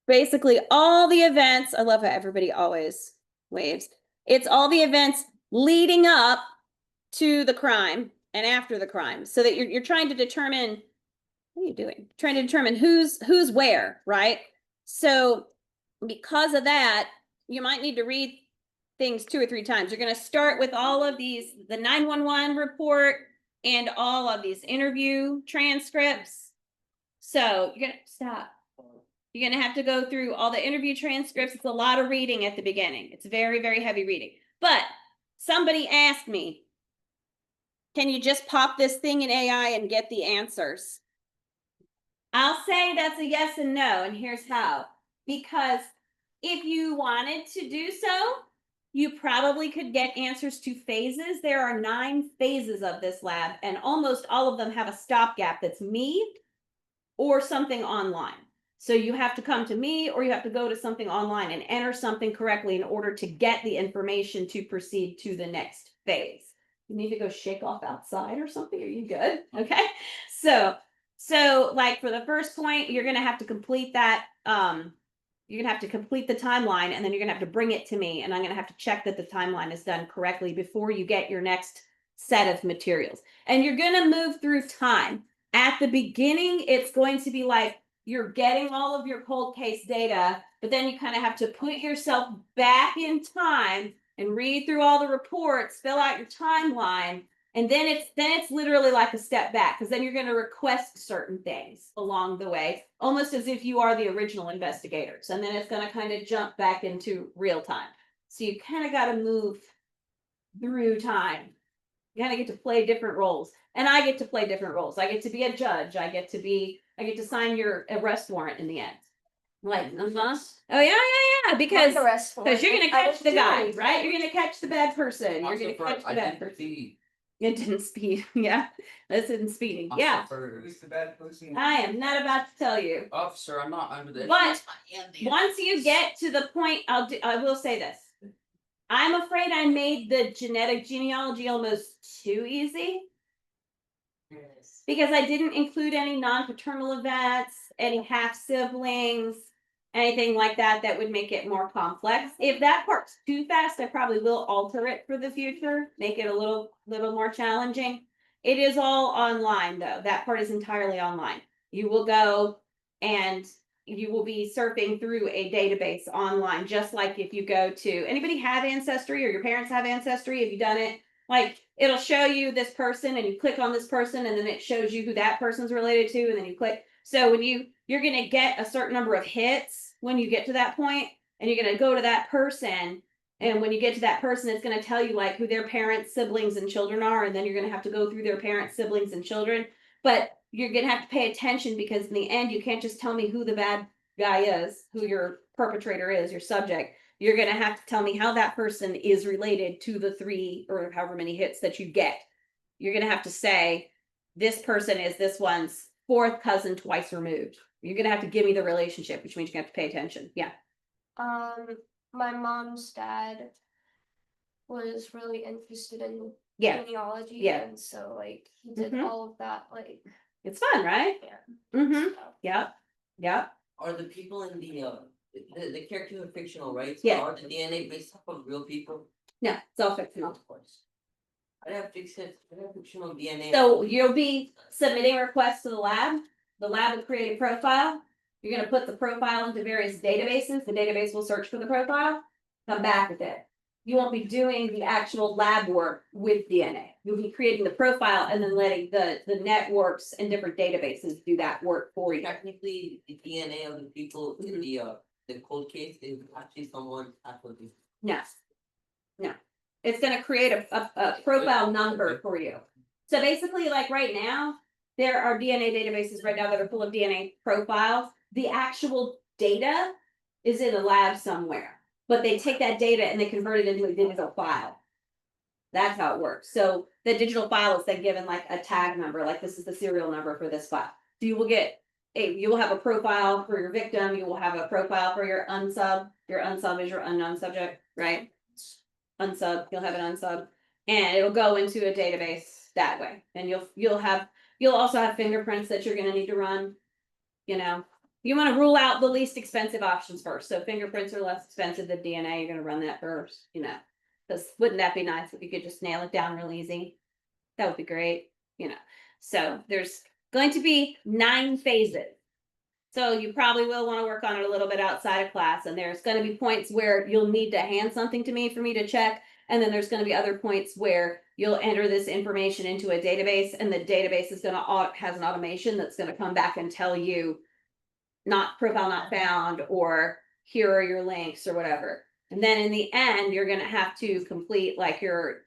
basically all the events. I love how everybody always waves. It's all the events leading up to the crime and after the crime, so that you're trying to determine, what are you doing? Trying to determine who's where, right? So because of that, you might need to read things 2 or 3 times. You're going to start with all of these, the 911 report and all of these interview transcripts. So you're going to stop. You're going to have to go through all the interview transcripts. It's a lot of reading at the beginning. It's very, very heavy reading. But somebody asked me, can you just pop this thing in AI and get the answers? I'll say that's a yes and no, and here's how. Because if you wanted to do so, you probably could get answers to phases. There are 9 phases of this lab, and almost all of them have a stopgap that's me or something online. So you have to come to me or you have to go to something online and enter something correctly in order to get the information to proceed to the next phase. You need to go shake off outside or something? Are you good? Okay. So like for the first point, you're going to have to complete that. You're going to have to complete the timeline, and then you're going to have to bring it to me, and I'm going to have to check that the timeline is done correctly before you get your next set of materials. And you're going to move through time. At the beginning, it's going to be like you're getting all of your cold case data, but then you kind of have to put yourself back in time and read through all the reports, fill out your timeline, and then it's literally like a step back, because then you're going to request certain things along the way, almost as if you are the original investigators, and then it's going to kind of jump back into real time. So you kind of got to move through time. You kind of get to play different roles, and I get to play different roles. I get to be a judge. I get to sign your arrest warrant in the end. Like, oh yeah, because you're gonna catch the guy, right? You're gonna catch the bad person. You're gonna catch the bad person. It didn't speed. Yeah, this isn't speeding. Yeah. Who's the bad person? I am not about to tell you. Officer, I'm not under the. But once you get to the point, I will say this. I'm afraid I made the genetic genealogy almost too easy. Because I didn't include any non-paternal events, any half siblings, anything like that that would make it more complex. If that part's too fast, I probably will alter it for the future, make it a little more challenging. It is all online though. That part is entirely online. You will go and you will be surfing through a database online, just like if you go to, anybody have Ancestry or your parents have Ancestry? Have you done it? Like, it'll show you this person and you click on this person and then it shows you who that person's related to, and then you click. So when you're going to get a certain number of hits when you get to that point, and you're going to go to that person. And when you get to that person, it's going to tell you like who their parents, siblings, and children are. And then you're going to have to go through their parents, siblings, and children. But you're going to have to pay attention, because in the end, you can't just tell me who the bad guy is, who your perpetrator is, your subject. You're going to have to tell me how that person is related to the 3 or however many hits that you get. You're going to have to say, this person is this one's 4th cousin twice removed. You're going to have to give me the relationship, which means you have to pay attention. Yeah. My mom's dad was really interested in genealogy. Yeah. And so like he did all of that. Like, it's fun, right? Yeah. Yep. Yep. Are the people in the characters are fictional, right? So Yeah. are the DNA based off of real people? No, it's all fictional. Of course. I have fictional DNA. So you'll be submitting requests to the lab. The lab will create a profile. You're going to put the profile into various databases. The database will search for the profile, come back with it. You won't be doing the actual lab work with DNA. You'll be creating the profile and then letting the networks and different databases do that work for you. Technically, the DNA of the people in the cold case is actually someone actually. No. It's going to create a profile number for you. So basically, like right now, there are DNA databases right now that are full of DNA profiles. The actual data is in a lab somewhere, but they take that data and they convert it into a digital file. That's how it works. So the digital file is then given like a tag number, like this is the serial number for this file. So you will have a profile for your victim. You will have a profile for your unsub. Your unsub is your unknown subject, right? Unsub, you'll have an unsub, and it'll go into a database that way. And you'll also have fingerprints that you're going to need to run, You want to rule out the least expensive options first. So fingerprints are less expensive than DNA. You're going to run that first, you know, because wouldn't that be nice if you could just nail it down real easy? That would be great, you know. So there's going to be 9 phases. So you probably will want to work on it a little bit outside of class. And there's going to be points where you'll need to hand something to me for me to check. And then there's going to be other points where you'll enter this information into a database, and the database is going to has an automation that's going to come back and tell you not profile not found, or here are your links or whatever. And then in the end, you're going to have to complete like your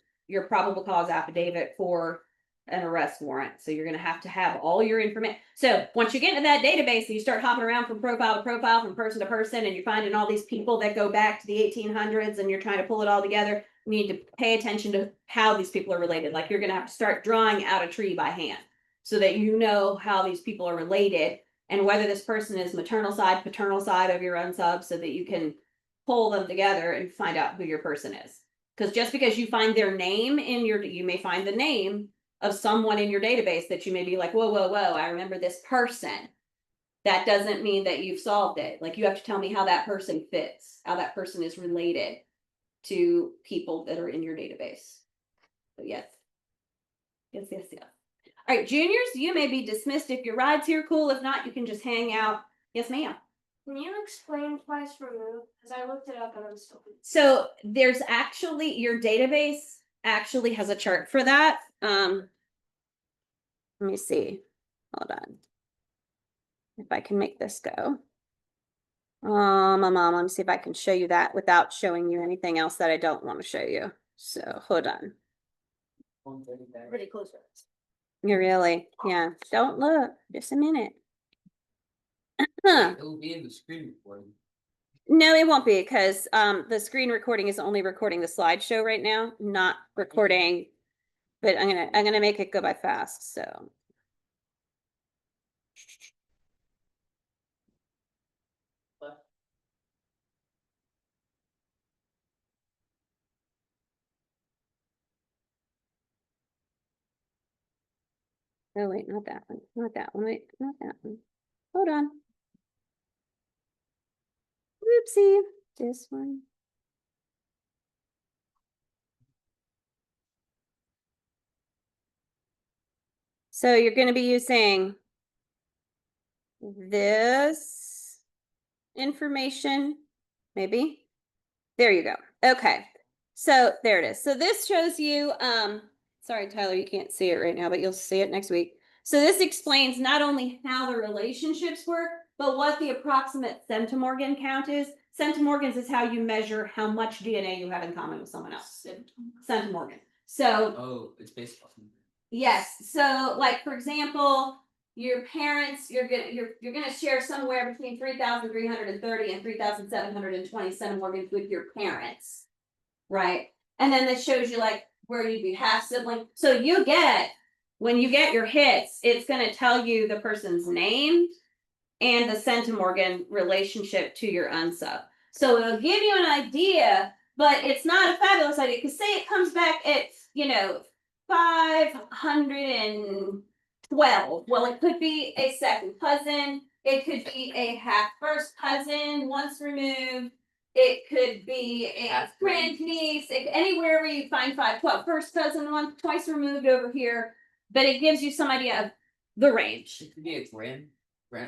probable cause affidavit for an arrest warrant. So you're going to have all your information. So once you get into that database and you start hopping around from profile to profile, from person to person, and you're finding all these people that go back to the 1800s, and you're trying to pull it all together, you need to pay attention to how these people are related. Like you're going to have to start drawing out a tree by hand so that you know how these people are related, and whether this person is maternal side, paternal side of your unsub, so that you can pull them together and find out who your person is. Because just because you find their name in you may find the name of someone in your database that you may be like, whoa, whoa, whoa, I remember this person. That doesn't mean that you've solved it. Like you have to tell me how that person fits, how that person is related to people that are in your database. So yes. Yes, yes, yes. All right, juniors, you may be dismissed if your ride's here. Cool. If not, you can just hang out. Yes, ma'am. Can you explain twice removed? Because I looked it up and I'm still. So there's actually, your database actually has a chart for that. Let me see. Hold on. If I can make this go. Let me see if I can show you that without showing you anything else that I don't want to show you. So hold on. Pretty close. You really, yeah. Don't look. Just a minute. Huh. It will be in the screen recording. No, it won't be, because the screen recording is only recording the slideshow right now, not recording. But I'm gonna make it go by fast. So oh wait, not that one, not that one, wait, not that one. Hold on. Oopsie, this one. So you're going to be using this information, maybe. There you go. Okay. So there it is. So this shows you, sorry, Tyler, you can't see it right now, but you'll see it next week. So this explains not only how the relationships work, but what the approximate centimorgan count is. Centimorgans is how you measure how much DNA you have in common with someone else. Centimorgan. So Oh, it's based off. yes. So like, for example, your parents, you're gonna share somewhere between 3,330 and 3,720 centimorgans with your parents, right? And then this shows you like where you'd be half sibling. So when you get your hits, it's gonna tell you the person's name and the centimorgan relationship to your unsub. So it'll give you an idea, but it's not a fabulous idea, because say it comes back at 512. Well, it could be a second cousin. It could be a half first cousin once removed. It could be a Half grandniece. Anywhere where you find 512. First cousin twice removed over here. But it gives you some idea of the range. It could be a grand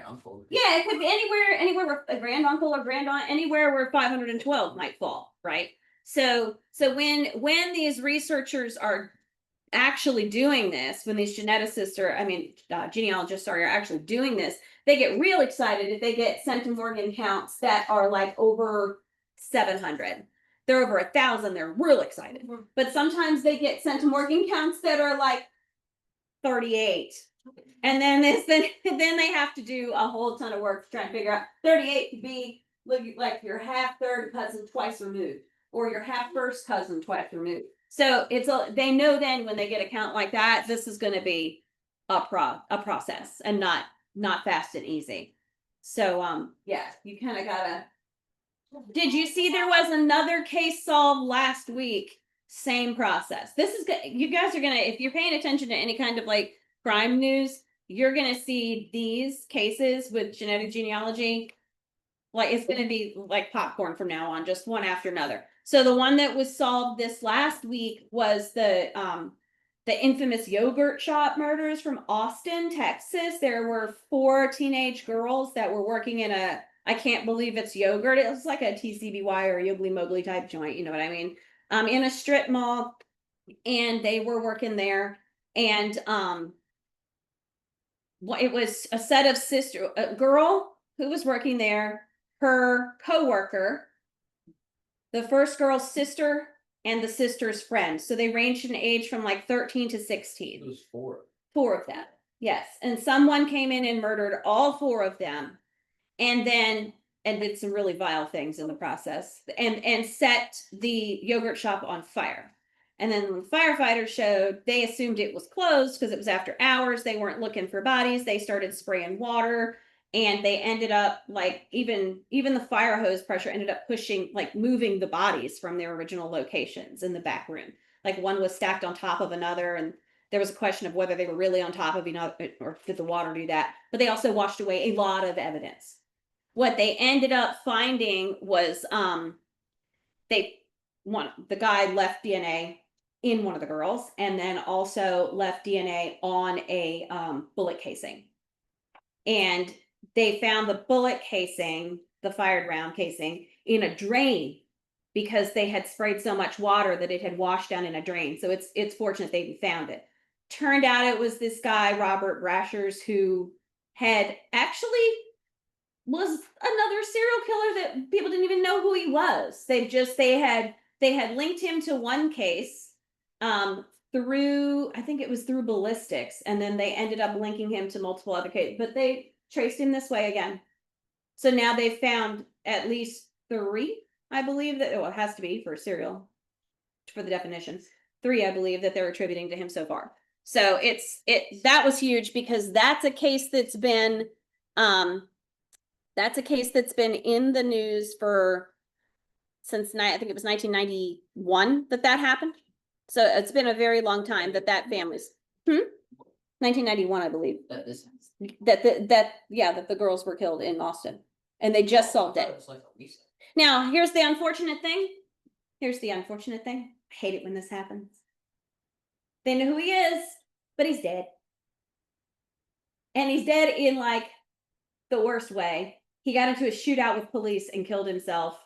uncle. Yeah, it could be anywhere where a grand uncle or grand aunt, anywhere where 512 might fall, right? So when these researchers are actually doing this, when these geneticists genealogists are actually doing this, they get real excited if they get centimorgan counts that are like over 700. They're over 1,000. They're real excited. But sometimes they get centimorgan counts that are like 38. And then then they have to do a whole ton of work to try and figure out 38 could be like your half third cousin twice removed, or your half first cousin twice removed. So they know then when they get a count like that, this is going to be a process and not fast and easy. So yeah, you kind of gotta. Did you see there was another case solved last week? Same process. This is good. You guys are gonna, if you're paying attention to any kind of like crime news, you're gonna see these cases with genetic genealogy. Like it's gonna be like popcorn from now on, just one after another. So the one that was solved this last week was the infamous yogurt shop murders from Austin, Texas. There were 4 teenage girls that were working in a, I can't believe it's yogurt. It was like a TCBY or Yogli Mowgli type joint, you know what I mean? In a strip mall, and they were working there, and it was a set of a girl who was working there, her coworker, the first girl's sister, and the sister's friend. So they ranged in age from like 13 to 16. It was 4. 4 of them. Yes. And someone came in and murdered all 4 of them. And then and did some really vile things in the process, and set the yogurt shop on fire. And then when firefighters showed, they assumed it was closed because it was after hours. They weren't looking for bodies. They started spraying water, and they ended up like even the fire hose pressure ended up pushing, like moving the bodies from their original locations in the back room. Like one was stacked on top of another, and there was a question of whether they were really on top of or did the water do that. But they also washed away a lot of evidence. What they ended up finding was the guy left DNA in one of the girls, and then also left DNA on a bullet casing. And they found the bullet casing, the fired round casing, in a drain because they had sprayed so much water that it had washed down in a drain. So it's fortunate they found it. Turned out it was this guy, Robert Brashers, who had actually was another serial killer that people didn't even know who he was. They had linked him to one case through, I think it was through ballistics, and then they ended up linking him to multiple other cases, but they traced him this way again. So now they've found at least 3, I believe that, it has to be for a serial, for the definition, 3, I believe, that they're attributing to him so far. So that was huge because that's a case that's been in the news since I think it was 1991 that happened. So it's been a very long time that family's 1991, I believe. That this. That the girls were killed in Austin, and they just solved it. was like a recent. Now, here's the unfortunate thing. I hate it when this happens. They know who he is, but he's dead. And he's dead in like the worst way. He got into a shootout with police and killed himself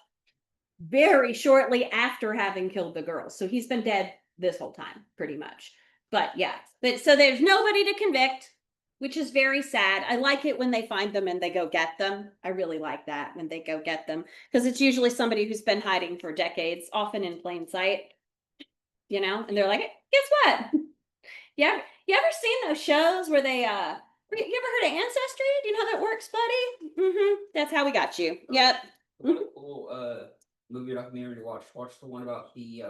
very shortly after having killed the girls. So he's been dead this whole time, pretty much. But yeah, so there's nobody to convict, which is very sad. I like it when they find them and they go get them. I really like that when they go get them, because it's usually somebody who's been hiding for decades, often in plain sight, and they're like, guess what? Yeah, you ever seen those shows where they, you ever heard of Ancestry? Do you know how that works, buddy? That's how we got you. Yep. What a cool movie documentary to watch. Watch the one about the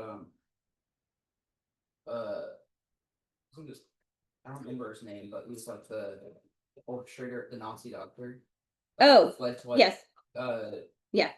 I don't remember his name, but it was like the orchestrator, the Nazi doctor. Oh, Fled to, like, yes. Yeah.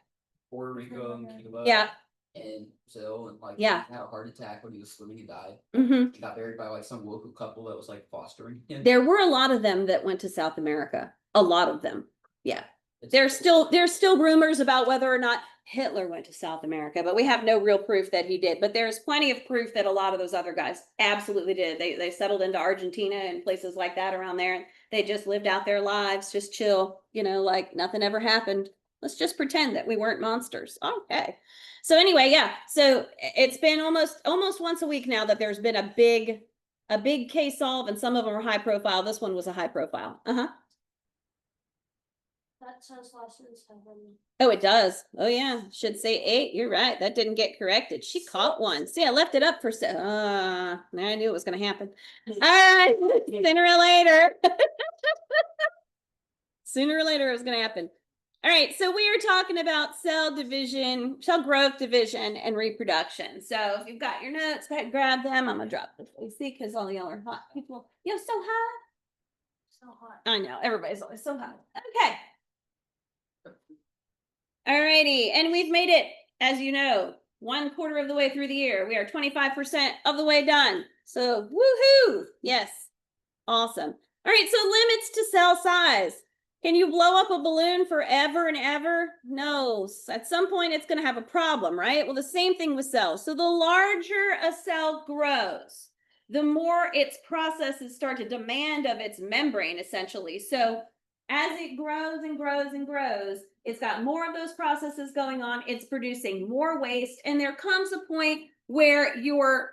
Puerto Rico and Cuba. Yeah. And Brazil, and like Yeah. he had a heart attack when he was swimming and died. Mm-hmm. He got buried by like some local couple that was like fostering him. There were a lot of them that went to South America. A lot of them. Yeah. There's still rumors about whether or not Hitler went to South America, but we have no real proof that he did. But there's plenty of proof that a lot of those other guys absolutely did. They settled into Argentina and places like that around there, and they just lived out their lives, just chill, like nothing ever happened. Let's just pretend that we weren't monsters. Okay. So anyway, yeah. So it's been almost once a week now that there's been a big case solve, and some of them are high profile. This one was a high profile. That says lessons 7. Oh, it does. Oh yeah, should say 8. You're right. That didn't get corrected. She caught one. See, I left it up for I knew it was going to happen. All right, sooner or later. Sooner or later, it was going to happen. All right, so we are talking about cell growth division, and reproduction. So if you've got your notes, go ahead and grab them. I'm gonna drop this AC because all y'all are hot people. So hot. So hot. I know, everybody's always so hot. Okay. Alrighty, and we've made it, as you know, 1/4 of the way through the year. We are 25% of the way done. So woohoo! Yes, awesome. All right, so limits to cell size. Can you blow up a balloon forever and ever? No. At some point, it's going to have a problem, right? Well, the same thing with cells. So the larger a cell grows, the more its processes start to demand of its membrane, essentially. So as it grows and grows and grows, it's got more of those processes going on. It's producing more waste. And there comes a point where your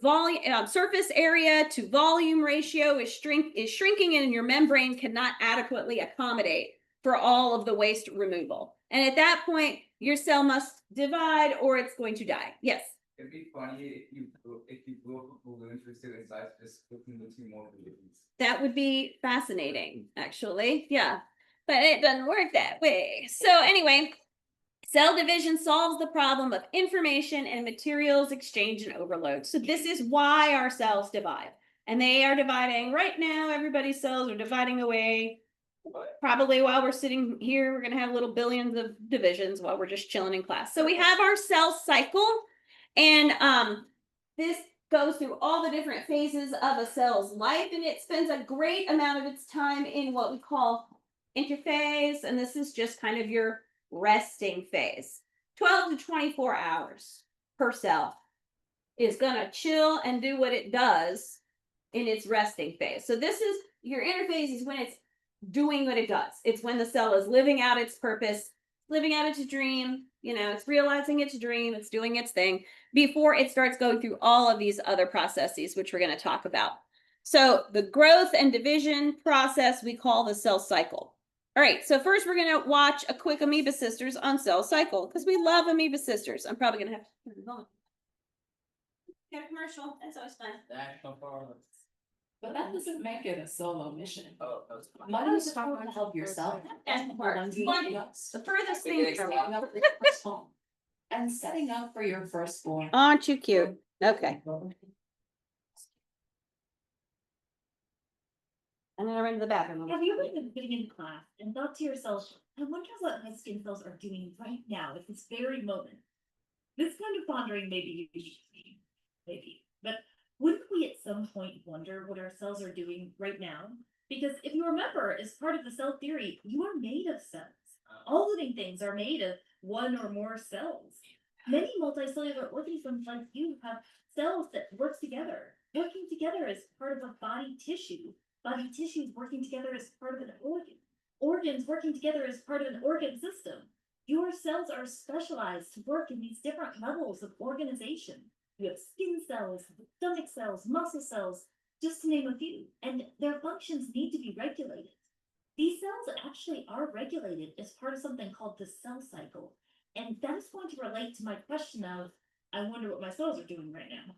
volume surface area to volume ratio is shrinking and your membrane cannot adequately accommodate for all of the waste removal. And at that point, your cell must divide or it's going to die. Yes. It'd be funny if you blew up a balloon for student size, just splitting the two more balloons. That would be fascinating, actually. Yeah. But it doesn't work that way. So anyway, cell division solves the problem of information and materials exchange and overload. So this is why our cells divide. And they are dividing right now. Everybody's cells are dividing away. Probably while we're sitting here, we're going to have little billions of divisions while we're just chilling in class. So we have our cell cycle. And this goes through all the different phases of a cell's life. And it spends a great amount of its time in what we call interphase. And this is just kind of your resting phase. 12 to 24 hours per cell is going to chill and do what it does in its resting phase. So this is your interphase is when it's doing what it does. It's when the cell is living out its purpose, living out its dream, it's realizing its dream, it's doing its thing before it starts going through all of these other processes, which we're going to talk about. So the growth and division process we call the cell cycle. All right, so first we're going to watch a quick Amoeba Sisters on cell cycle because we love Amoeba Sisters. I'm probably going to have to turn it on. Get a commercial. That's always fun. But that doesn't make it a solo mission. Oh, that was fun. Money is not going to help yourself. That's the part. The furthest thing from Setting up for your first home. And setting up for your firstborn. Aren't you cute? Okay. I'm gonna run to the bathroom. Have you ever been sitting in class and thought to yourself, I wonder what my skin cells are doing right now at this very moment? This kind of pondering may be usually, maybe, but wouldn't we at some point wonder what our cells are doing right now? Because if you remember, as part of the cell theory, you are made of cells. All living things are made of one or more cells. Many multicellular organisms like you have cells that work together, working together as part of a body tissue. Body tissues working together as part of an organ. Organs working together as part of an organ system. Your cells are specialized to work in these different levels of organization. You have skin cells, stomach cells, muscle cells, just to name a few, and their functions need to be regulated. These cells actually are regulated as part of something called the cell cycle. And that is going to relate to my question of, I wonder what my cells are doing right now.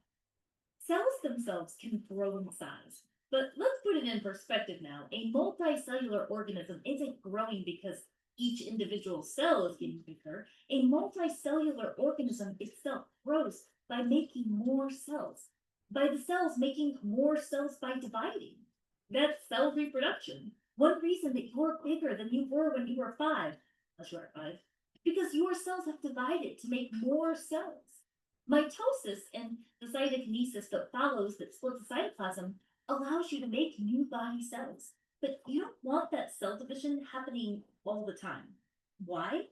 Cells themselves can grow in size. But let's put it in perspective now. A multicellular organism isn't growing because each individual cell is getting bigger. A multicellular organism itself grows by making more cells. By the cells making more cells by dividing. That's cell reproduction. One reason that you're bigger than you were when you were 5, unless you are 5, because your cells have divided to make more cells. Mitosis and the cytokinesis that follows that splits the cytoplasm allows you to make new body cells. But you don't want that cell division happening all the time. Why?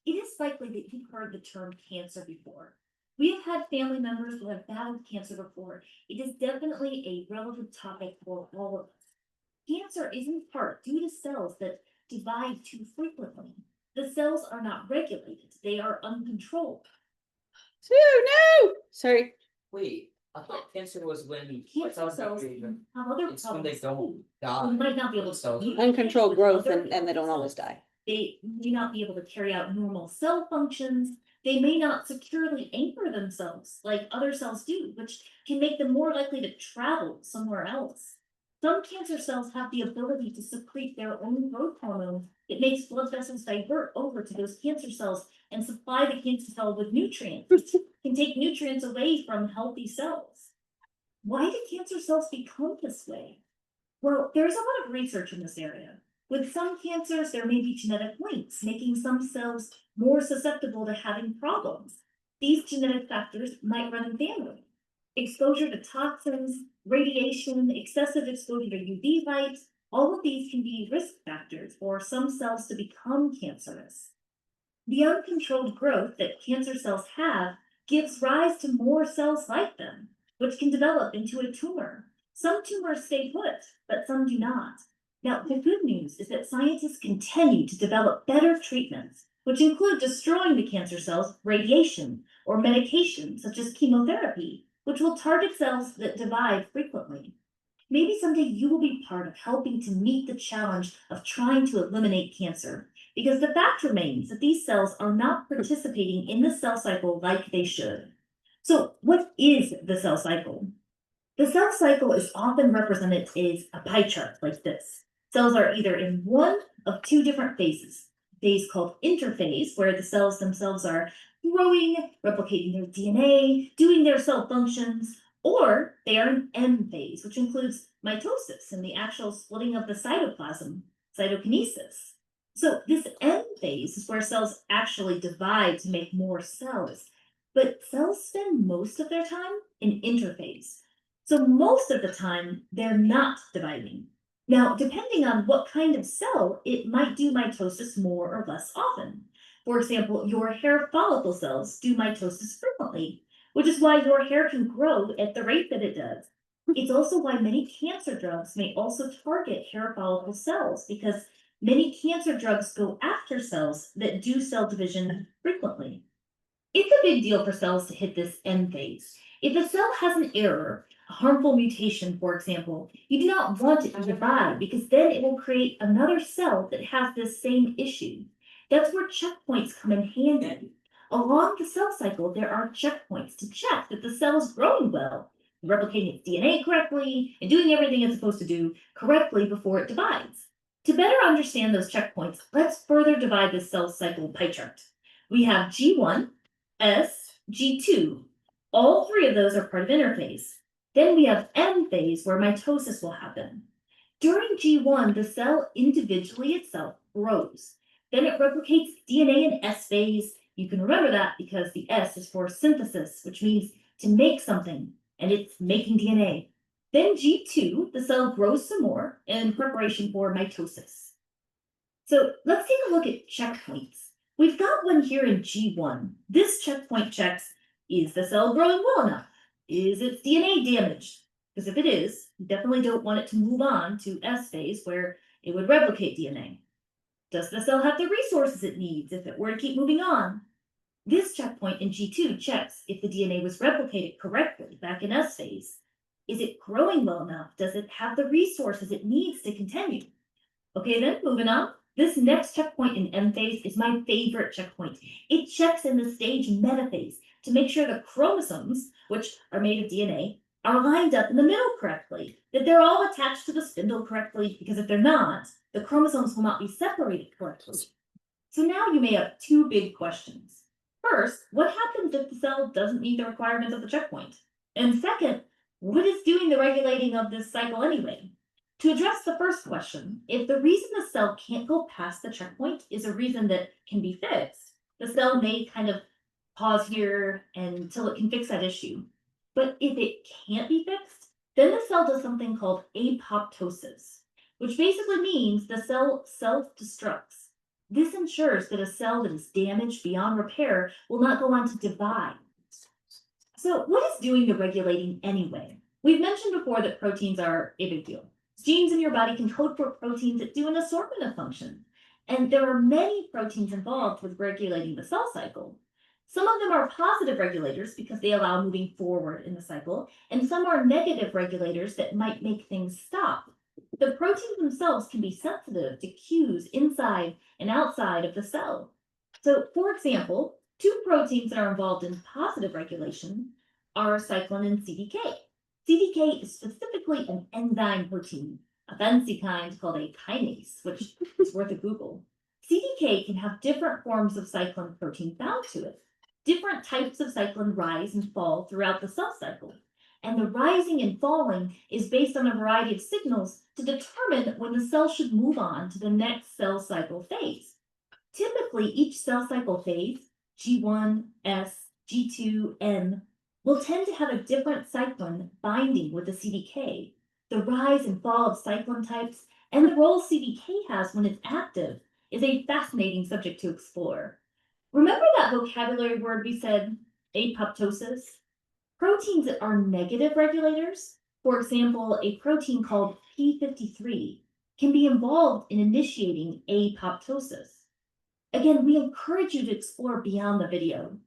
It is likely that you've heard the term cancer before. We have had family members who have battled cancer before. It is definitely a relevant topic for all of us. Cancer is in part due to cells that divide too frequently. The cells are not regulated. They are uncontrolled. No. Sorry. Wait, I thought cancer was when Cancer cells get cells bigger. can have other It's when they problems. don't We die. might not be able Cells. to Uncontrolled growth other and they don't cells. always die. They may not be able to carry out normal cell functions. They may not securely anchor themselves like other cells do, which can make them more likely to travel somewhere else. Some cancer cells have the ability to secrete their own growth hormone that makes blood vessels divert over to those cancer cells and supply the cancer cell with nutrients, which can take nutrients away from healthy cells. Why do cancer cells become this way? Well, there's a lot of research in this area. With some cancers, there may be genetic links, making some cells more susceptible to having problems. These genetic factors might run in family. exposure to toxins, radiation, excessive exposure to UV light, all of these can be risk factors for some cells to become cancerous. The uncontrolled growth that cancer cells have gives rise to more cells like them, which can develop into a tumor. Some tumors stay put, but some do not. Now, the good news is that scientists continue to develop better treatments, which include destroying the cancer cells with radiation or medication, such as chemotherapy, which will target cells that divide frequently. Maybe someday you will be part of helping to meet the challenge of trying to eliminate cancer, because the fact remains that these cells are not participating in the cell cycle like they should. So, what is the cell cycle? The cell cycle is often represented as a pie chart like this. Cells are either in one of two different phases. Phase called interphase, where the cells themselves are growing, replicating their DNA, doing their cell functions, or they are in M phase, which includes mitosis and the actual splitting of the cytoplasm, cytokinesis. So this M phase is where cells actually divide to make more cells, but cells spend most of their time in interphase. So most of the time, they're not dividing. Now, depending on what kind of cell, it might do mitosis more or less often. For example, your hair follicle cells do mitosis frequently, which is why your hair can grow at the rate that it does. It's also why many cancer drugs may also target hair follicle cells, because many cancer drugs go after cells that do cell division frequently. It's a big deal for cells to hit this M phase. If a cell has an error, a harmful mutation, for example, you do not want it to divide, because then it will create another cell that has this same issue. That's where checkpoints come in handy. Along the cell cycle, there are checkpoints to check that the cell is growing well, replicating its DNA correctly, and doing everything it's supposed to do correctly before it divides. To better understand those checkpoints, let's further divide the cell cycle pie chart. We have G1, S, G2. All three of those are part of interphase. Then we have M phase, where mitosis will happen. During G1, the cell individually itself grows. Then it replicates DNA in S phase. You can remember that because the S is for synthesis, which means to make something, and it's making DNA. Then G2, the cell grows some more in preparation for mitosis. So let's take a look at checkpoints. We've got one here in G1. This checkpoint checks, is the cell growing well enough? Is its DNA damaged? Because if it is, you definitely don't want it to move on to S phase, where it would replicate DNA. Does the cell have the resources it needs if it were to keep moving on? This checkpoint in G2 checks if the DNA was replicated correctly back in S phase. Is it growing well enough? Does it have the resources it needs to continue? Okay, then moving on. This next checkpoint in M phase is my favorite checkpoint. It checks in the stage metaphase to make sure the chromosomes, which are made of DNA, are lined up in the middle correctly, that they're all attached to the spindle correctly, because if they're not, the chromosomes will not be separated correctly. So now you may have two big questions. First, what happens if the cell doesn't meet the requirements of the checkpoint? And second, what is doing the regulating of this cycle anyway? To address the first question, if the reason the cell can't go past the checkpoint is a reason that can be fixed, the cell may kind of pause here until it can fix that issue. But if it can't be fixed, then the cell does something called apoptosis, which basically means the cell self-destructs. This ensures that a cell that is damaged beyond repair will not go on to divide. So what is doing the regulating anyway? We've mentioned before that proteins are a big deal. Genes in your body can code for proteins that do an assortment of functions. And there are many proteins involved with regulating the cell cycle. Some of them are positive regulators because they allow moving forward in the cycle, and some are negative regulators that might make things stop. The proteins themselves can be sensitive to cues inside and outside of the cell. So, for example, two proteins that are involved in positive regulation are cyclin and CDK. CDK is specifically an enzyme protein, a fancy kind called a kinase, which is worth a Google. CDK can have different forms of cyclin protein bound to it. Different types of cyclin rise and fall throughout the cell cycle, and the rising and falling is based on a variety of signals to determine when the cell should move on to the next cell cycle phase. Typically, each cell cycle phase, G1, S, G2, N, will tend to have a different cyclone binding with the CDK. The rise and fall of cyclone types and the role CDK has when it's active is a fascinating subject to explore. Remember that vocabulary word we said, apoptosis? Proteins that are negative regulators, for example, a protein called P53, can be involved in initiating apoptosis. Again, we encourage you to explore beyond the video.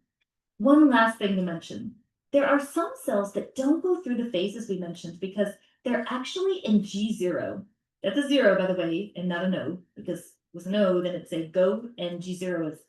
One last thing to mention. There are some cells that don't go through the phases we mentioned because they're actually in G0. That's a 0, by the way, and not an O, because with an O, then it'd say go, and G0 is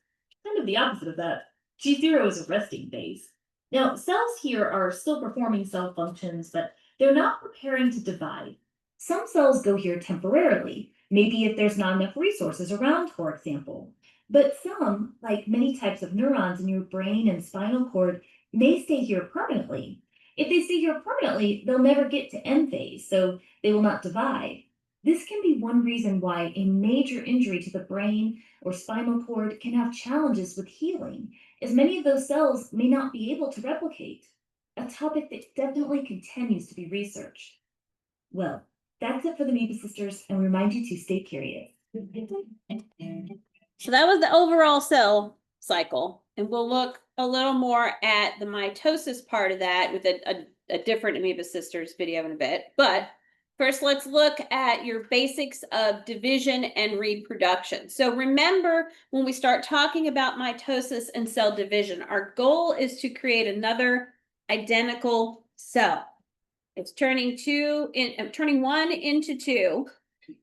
kind of the opposite of that. G0 is a resting phase. Now, cells here are still performing cell functions, but they're not preparing to divide. Some cells go here temporarily, maybe if there's not enough resources around, for example. But some, like many types of neurons in your brain and spinal cord, may stay here permanently. If they stay here permanently, they'll never get to end phase, so they will not divide. This can be one reason why a major injury to the brain or spinal cord can have challenges with healing, as many of those cells may not be able to replicate. A topic that definitely continues to be researched. Well, that's it for the Amoeba Sisters, and we remind you to stay curious. So that was the overall cell cycle. And we'll look a little more at the mitosis part of that with a different Amoeba Sisters video in a bit. But first, let's look at your basics of division and reproduction. So remember, when we start talking about mitosis and cell division, our goal is to create another identical cell. It's turning one into two.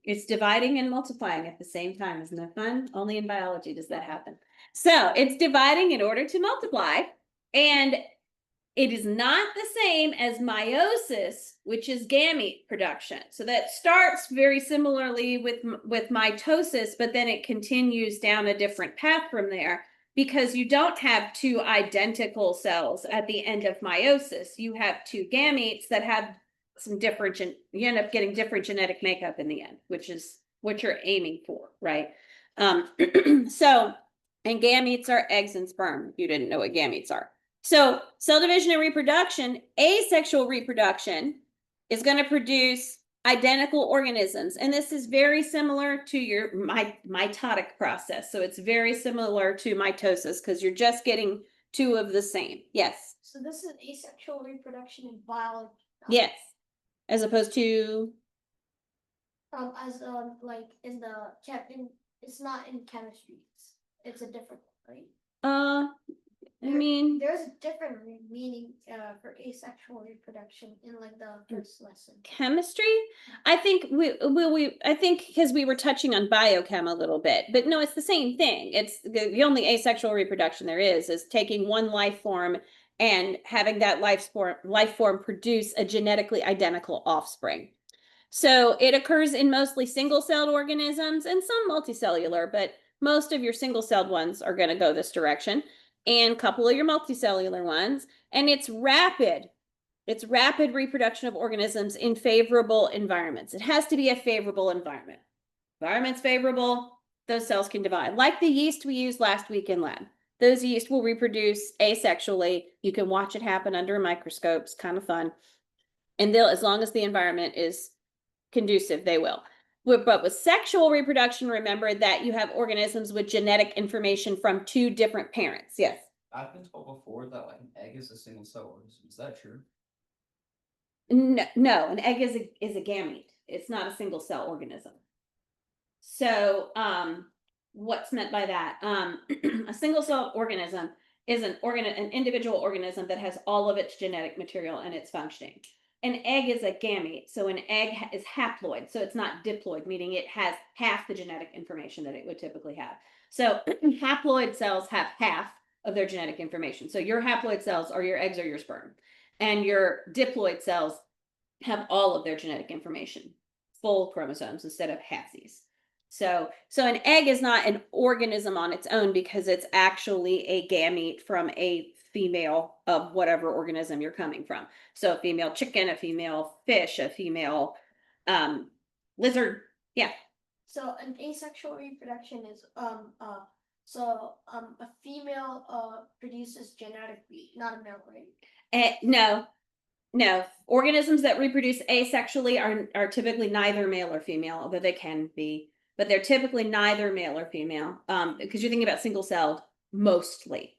It's dividing and multiplying at the same time. Isn't that fun? Only in biology does that happen. So it's dividing in order to multiply. And it is not the same as meiosis, which is gamete production. So that starts very similarly with mitosis, but then it continues down a different path from there, because you don't have two identical cells at the end of meiosis. You have two gametes that have some different, you end up getting different genetic makeup in the end, which is what you're aiming for, right? So, and gametes are eggs and sperm, if you didn't know what gametes are. So cell division and reproduction, asexual reproduction is going to produce identical organisms. And this is very similar to your mitotic process. So it's very similar to mitosis because you're just getting two of the same. Yes. So this is asexual reproduction in biology. Yes. As opposed to Like in the it's not in chemistry. It's a different one, right? I mean, There's a different meaning for asexual reproduction in like the first lesson. chemistry. I think I think because we were touching on biochem a little bit, but no, it's the same thing. It's the only asexual reproduction there is taking one life form and having that life form produce a genetically identical offspring. So it occurs in mostly single-celled organisms and some multicellular, but most of your single-celled ones are going to go this direction, and a couple of your multicellular ones. And it's rapid reproduction of organisms in favorable environments. It has to be a favorable environment. Environment's favorable, those cells can divide. Like the yeast we used last week in lab. Those yeast will reproduce asexually. You can watch it happen under a microscope. It's kind of fun. And they'll, as long as the environment is conducive, they will. But with sexual reproduction, remember that you have organisms with genetic information from two different parents. Yes. I've been told before that like an egg is a single cell organism. Is that true? No, an egg is a gamete. It's not a single cell organism. So, what's meant by that? A single cell organism is an individual organism that has all of its genetic material and it's functioning. An egg is a gamete, so an egg is haploid, so it's not diploid, meaning it has half the genetic information that it would typically have. So haploid cells have half of their genetic information. So your haploid cells are your eggs or your sperm, and your diploid cells have all of their genetic information, full chromosomes instead of halfsies. So an egg is not an organism on its own because it's actually a gamete from a female of whatever organism you're coming from. So a female chicken, a female fish, a female lizard. Yeah. So an asexual reproduction is a female produces genetically, not a male, right? No, no. Organisms that reproduce asexually are typically neither male or female, although they can be, but they're typically neither male or female. Because you're thinking about single-celled mostly.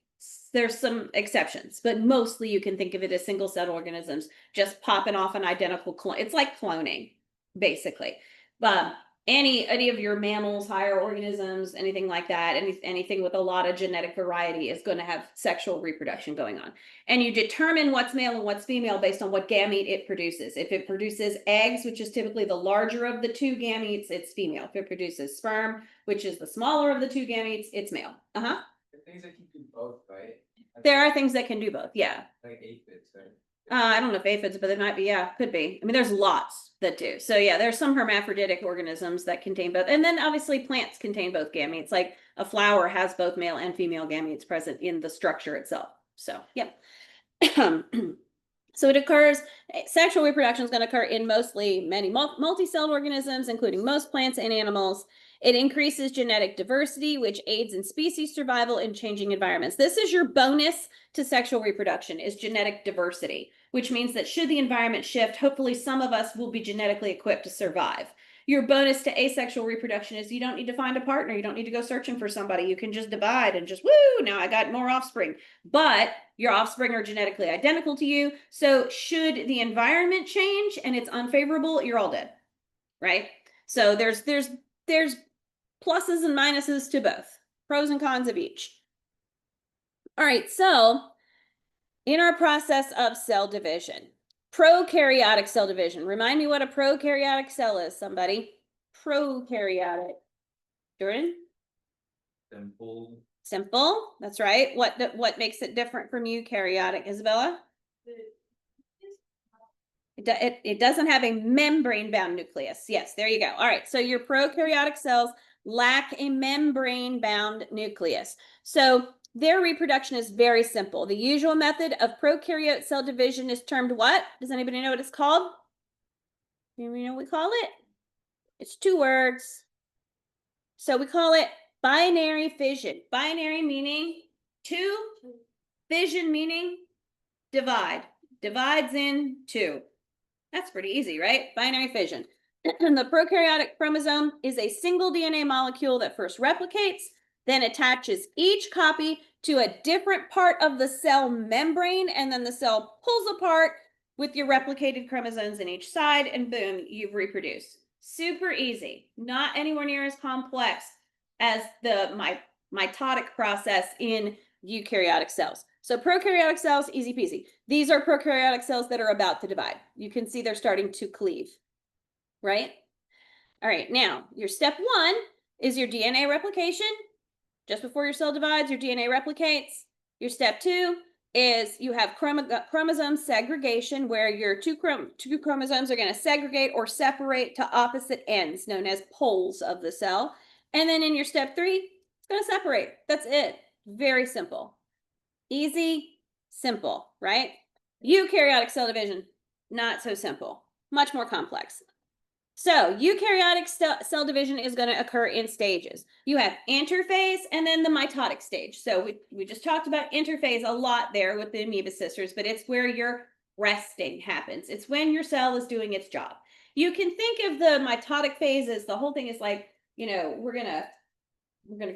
There's some exceptions, but mostly you can think of it as single-celled organisms just popping off an identical clone. It's like cloning, basically. But any of your mammals, higher organisms, anything like that, anything with a lot of genetic variety is going to have sexual reproduction going on. And you determine what's male and what's female based on what gamete it produces. If it produces eggs, which is typically the larger of the two gametes, it's female. If it produces sperm, which is the smaller of the two gametes, it's male. The things that can do both, right? There are things that can do both. Yeah. Like aphids, right? I don't know if aphids, but it might be. Yeah, could be. I mean, there's lots that do. So yeah, there's some hermaphroditic organisms that contain both. And then obviously plants contain both gametes. Like a flower has both male and female gametes present in the structure itself. So, yep. So it occurs, sexual reproduction is going to occur in mostly many multi-celled organisms, including most plants and animals. It increases genetic diversity, which aids in species survival in changing environments. This is your bonus to sexual reproduction, is genetic diversity, which means that should the environment shift, hopefully some of us will be genetically equipped to survive. Your bonus to asexual reproduction is you don't need to find a partner. You don't need to go searching for somebody. You can just divide and just, woo, now I got more offspring. But your offspring are genetically identical to you. So should the environment change and it's unfavorable, you're all dead, right? So there's pluses and minuses to both, pros and cons of each. All right, so in our process of cell division, prokaryotic cell division. Remind me what a prokaryotic cell is, somebody. Prokaryotic. Jordan? Simple. Simple. That's right. What makes it different from eukaryotic, Isabella? It doesn't have a membrane-bound nucleus. Yes, there you go. All right, so your prokaryotic cells lack a membrane-bound nucleus. So their reproduction is very simple. The usual method of prokaryote cell division is termed what? Does anybody know what it's called? You know what we call it? It's 2 words. So we call it binary fission. Binary meaning 2, fission meaning divide. Divides in 2. That's pretty easy, right? Binary fission. The prokaryotic chromosome is a single DNA molecule that first replicates, then attaches each copy to a different part of the cell membrane, and then the cell pulls apart with your replicated chromosomes in each side, and boom, you've reproduced. Super easy, not anywhere near as complex as the mitotic process in eukaryotic cells. So prokaryotic cells, easy peasy. These are prokaryotic cells that are about to divide. You can see they're starting to cleave, right? All right, now your step 1 is your DNA replication. Just before your cell divides, your DNA replicates. Your step 2 is you have chromosome segregation, where your two chromosomes are going to segregate or separate to opposite ends, known as poles of the cell. And then in your step 3, it's going to separate. That's it. Very simple. Easy, simple, right? Eukaryotic cell division, not so simple. Much more complex. So eukaryotic cell division is going to occur in stages. You have interphase and then the mitotic stage. So we just talked about interphase a lot there with the amoeba sisters, but it's where your resting happens. It's when your cell is doing its job. You can think of the mitotic phase as the whole thing is like, you know, we're going to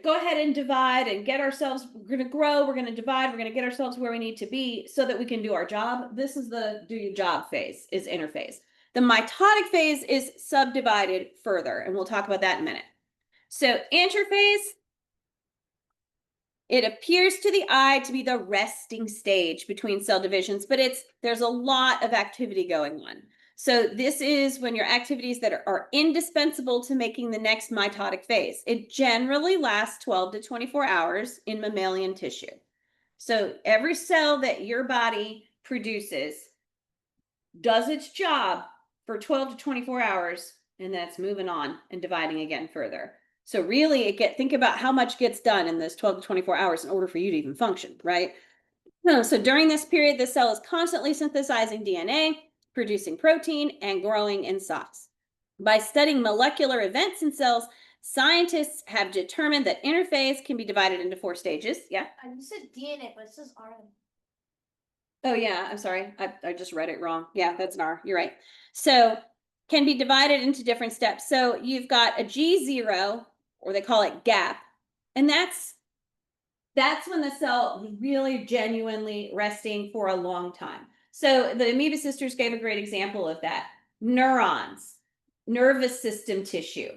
go ahead and divide and get ourselves, we're going to grow, we're going to divide, we're going to get ourselves where we need to be so that we can do our job. This is the do your job phase, is interphase. The mitotic phase is subdivided further, and we'll talk about that in a minute. So interphase, it appears to the eye to be the resting stage between cell divisions, but there's a lot of activity going on. So this is when your activities that are indispensable to making the next mitotic phase. It generally lasts 12 to 24 hours in mammalian tissue. So every cell that your body produces does its job for 12 to 24 hours, and then it's moving on and dividing again further. So really, think about how much gets done in those 12 to 24 hours in order for you to even function, right? So during this period, the cell is constantly synthesizing DNA, producing protein, and growing in size. By studying molecular events in cells, scientists have determined that interphase can be divided into 4 stages. Yeah? You said DNA, but it says RNA. Oh, yeah, I'm sorry. I just read it wrong. Yeah, that's an R. You're right. So can be divided into different steps. So you've got a G0, or they call it gap, and that's when the cell really genuinely resting for a long time. So the Amoeba sisters gave a great example of that. Neurons, nervous system tissue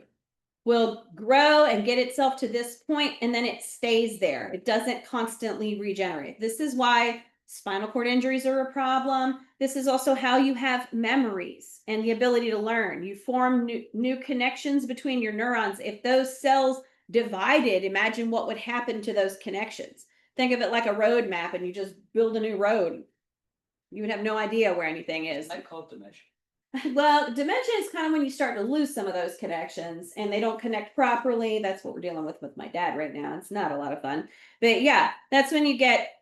will grow and get itself to this point, and then it stays there. It doesn't constantly regenerate. This is why spinal cord injuries are a problem. This is also how you have memories and the ability to learn. You form new connections between your neurons. If those cells divided, imagine what would happen to those connections. Think of it like a road map, and you just build a new road. You would have no idea where anything is. I call it dementia. Well, dementia is kind of when you start to lose some of those connections and they don't connect properly. That's what we're dealing with my dad right now. It's not a lot of fun. But yeah, that's when you get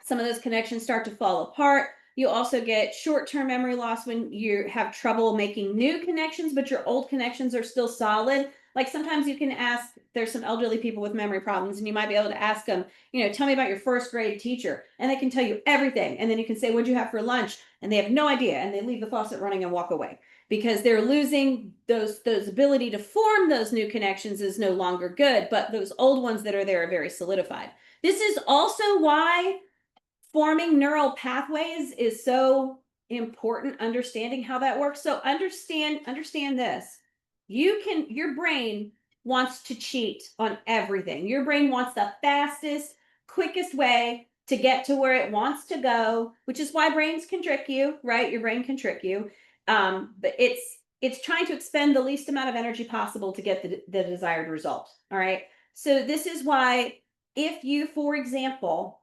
some of those connections start to fall apart. You also get short-term memory loss when you have trouble making new connections, but your old connections are still solid. Like sometimes you can ask, there's some elderly people with memory problems, and you might be able to ask them, tell me about your first grade teacher. And they can tell you everything. And then you can say, what'd you have for lunch? And they have no idea. And they leave the faucet running and walk away because they're losing those ability to form those new connections is no longer good. But those old ones that are there are very solidified. This is also why forming neural pathways is so important, understanding how that works. So understand this. Your brain wants to cheat on everything. Your brain wants the fastest, quickest way to get to where it wants to go, which is why brains can trick you, right? Your brain can trick you. But it's trying to expend the least amount of energy possible to get the desired result. All right. So this is why if you, for example,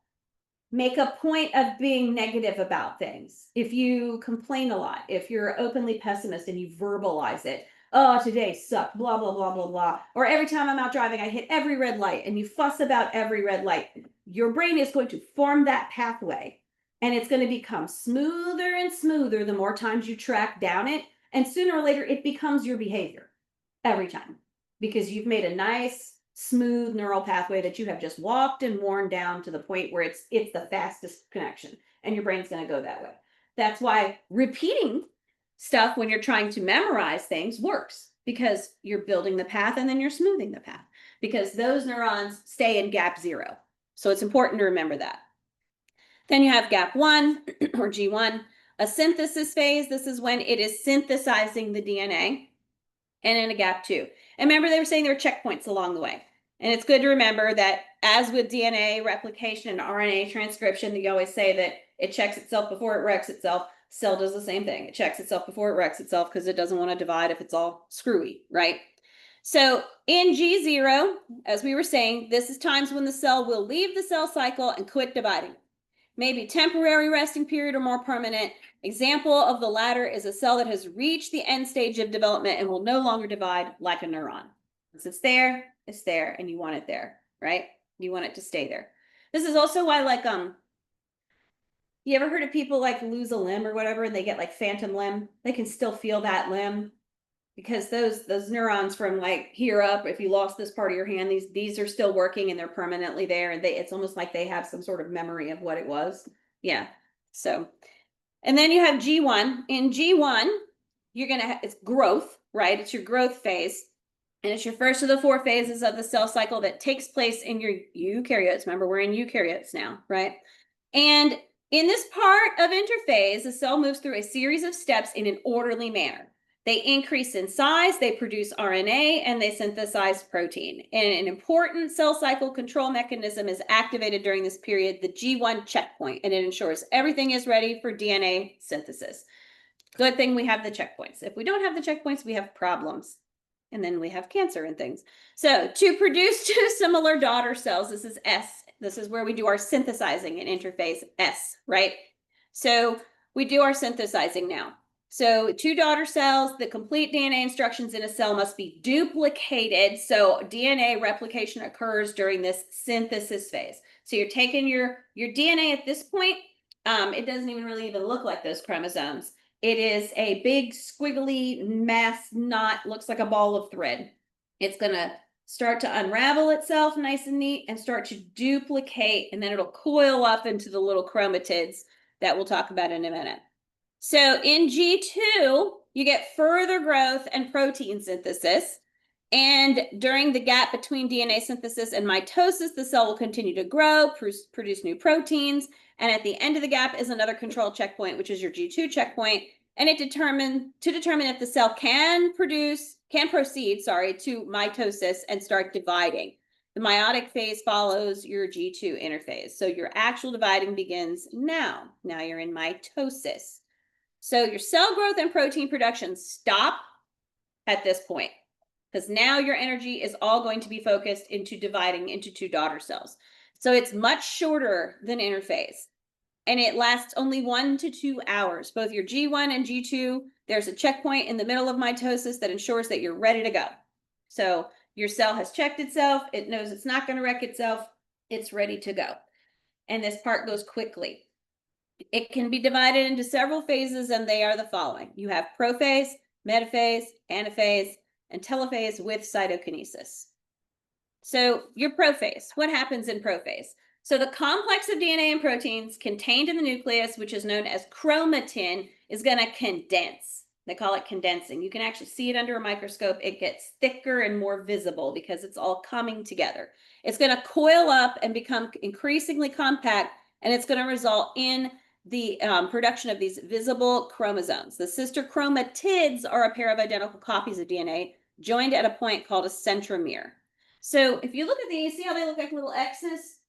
make a point of being negative about things, if you complain a lot, if you're openly pessimist and you verbalize it, oh, today sucked, blah, blah, blah, blah, blah. Or every time I'm out driving, I hit every red light, and you fuss about every red light. Your brain is going to form that pathway, and it's going to become smoother and smoother the more times you track down it. And sooner or later, it becomes your behavior every time because you've made a nice, smooth neural pathway that you have just walked and worn down to the point where it's the fastest connection, and your brain's going to go that way. That's why repeating stuff when you're trying to memorize things works, because you're building the path and then you're smoothing the path, because those neurons stay in gap 0. So it's important to remember that. Then you have gap 1 or G1, a synthesis phase. This is when it is synthesizing the DNA. And in a gap 2. And remember, they were saying there are checkpoints along the way. And it's good to remember that as with DNA replication and RNA transcription, you always say that it checks itself before it wrecks itself. Cell does the same thing. It checks itself before it wrecks itself because it doesn't want to divide if it's all screwy, right? So in G0, as we were saying, this is times when the cell will leave the cell cycle and quit dividing. Maybe temporary resting period or more permanent. Example of the latter is a cell that has reached the end stage of development and will no longer divide like a neuron. Once it's there, and you want it there, right? You want it to stay there. This is also why, like, you ever heard of people like lose a limb or whatever, and they get like phantom limb? They can still feel that limb because those neurons from like here up, if you lost this part of your hand, these are still working and they're permanently there, and it's almost like they have some sort of memory of what it was. Yeah. So, and then you have G1. In G1, you're gonna have, it's growth, right? It's your growth phase, and it's your first of the 4 phases of the cell cycle that takes place in your eukaryotes. Remember, we're in eukaryotes now, right? And in this part of interphase, the cell moves through a series of steps in an orderly manner. They increase in size, they produce RNA, and they synthesize protein. And an important cell cycle control mechanism is activated during this period, the G1 checkpoint, and it ensures everything is ready for DNA synthesis. Good thing we have the checkpoints. If we don't have the checkpoints, we have problems. And then we have cancer and things. So to produce 2 similar daughter cells, this is S. This is where we do our synthesizing in interphase S, right? So we do our synthesizing now. So 2 daughter cells, the complete DNA instructions in a cell must be duplicated. So DNA replication occurs during this synthesis phase. So you're taking your DNA at this point. It doesn't even really look like those chromosomes. It is a big squiggly mass knot, looks like a ball of thread. It's going to start to unravel itself nice and neat and start to duplicate, and then it'll coil up into the little chromatids that we'll talk about in a minute. So in G2, you get further growth and protein synthesis. And during the gap between DNA synthesis and mitosis, the cell will continue to grow, produce new proteins. And at the end of the gap is another control checkpoint, which is your G2 checkpoint. And it determine if the cell can proceed, to mitosis and start dividing. The meiotic phase follows your G2 interphase. So your actual dividing begins now. Now you're in mitosis. So your cell growth and protein production stop at this point, because now your energy is all going to be focused into dividing into two daughter cells. So it's much shorter than interphase, and it lasts only 1 to 2 hours. Both your G1 and G2, there's a checkpoint in the middle of mitosis that ensures that you're ready to go. So your cell has checked itself. It knows it's not going to wreck itself. It's ready to go. And this part goes quickly. It can be divided into several phases, and they are the following. You have prophase, metaphase, anaphase, and telophase with cytokinesis. So your prophase, what happens in prophase? So the complex of DNA and proteins contained in the nucleus, which is known as chromatin, is going to condense. They call it condensing. You can actually see it under a microscope. It gets thicker and more visible because it's all coming together. It's going to coil up and become increasingly compact, and it's going to result in the production of these visible chromosomes. The sister chromatids are a pair of identical copies of DNA joined at a point called a centromere. So if you look at these, see how they look like little X's?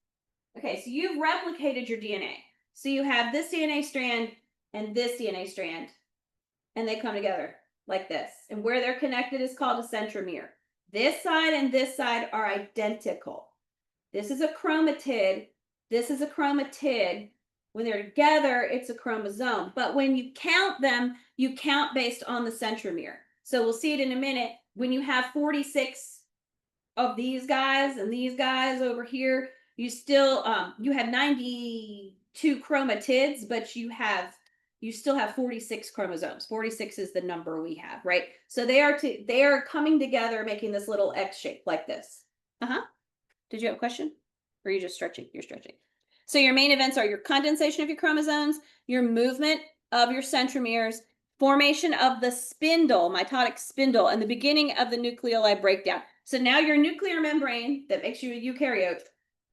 Okay, so you've replicated your DNA. So you have this DNA strand and this DNA strand, and they come together like this. And where they're connected is called a centromere. This side and this side are identical. This is a chromatid. This is a chromatid. When they're together, it's a chromosome. But when you count them, you count based on the centromere. So we'll see it in a minute. When you have 46 of these guys and these guys over here, you still you have 92 chromatids, but you still have 46 chromosomes. 46 is the number we have, right? So they are coming together, making this little X shape like this. Did you have a question? Or are you just stretching? You're stretching. So your main events are your condensation of your chromosomes, your movement of your centromeres, formation of the spindle, mitotic spindle, and the beginning of the nucleoli breakdown. So now your nuclear membrane that makes you a eukaryote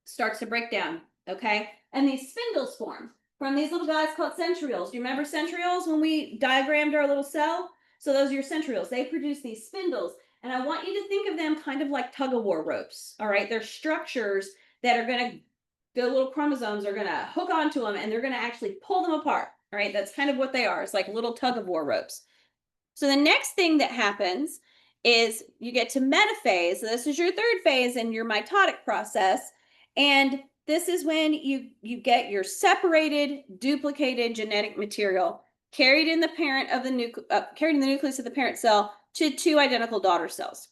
starts to break down, okay? And these spindles form from these little guys called centrioles. Do you remember centrioles when we diagrammed our little cell? So those are your centrioles. They produce these spindles. And I want you to think of them kind of like tug-of-war ropes, all right? They're structures that are going to, the little chromosomes are going to hook onto them, and they're going to actually pull them apart, all right? That's kind of what they are. It's like little tug-of-war ropes. So the next thing that happens is you get to metaphase. So this is your third phase in your mitotic process. And this is when you get your separated, duplicated genetic material carried in the nucleus of the parent cell to two identical daughter cells.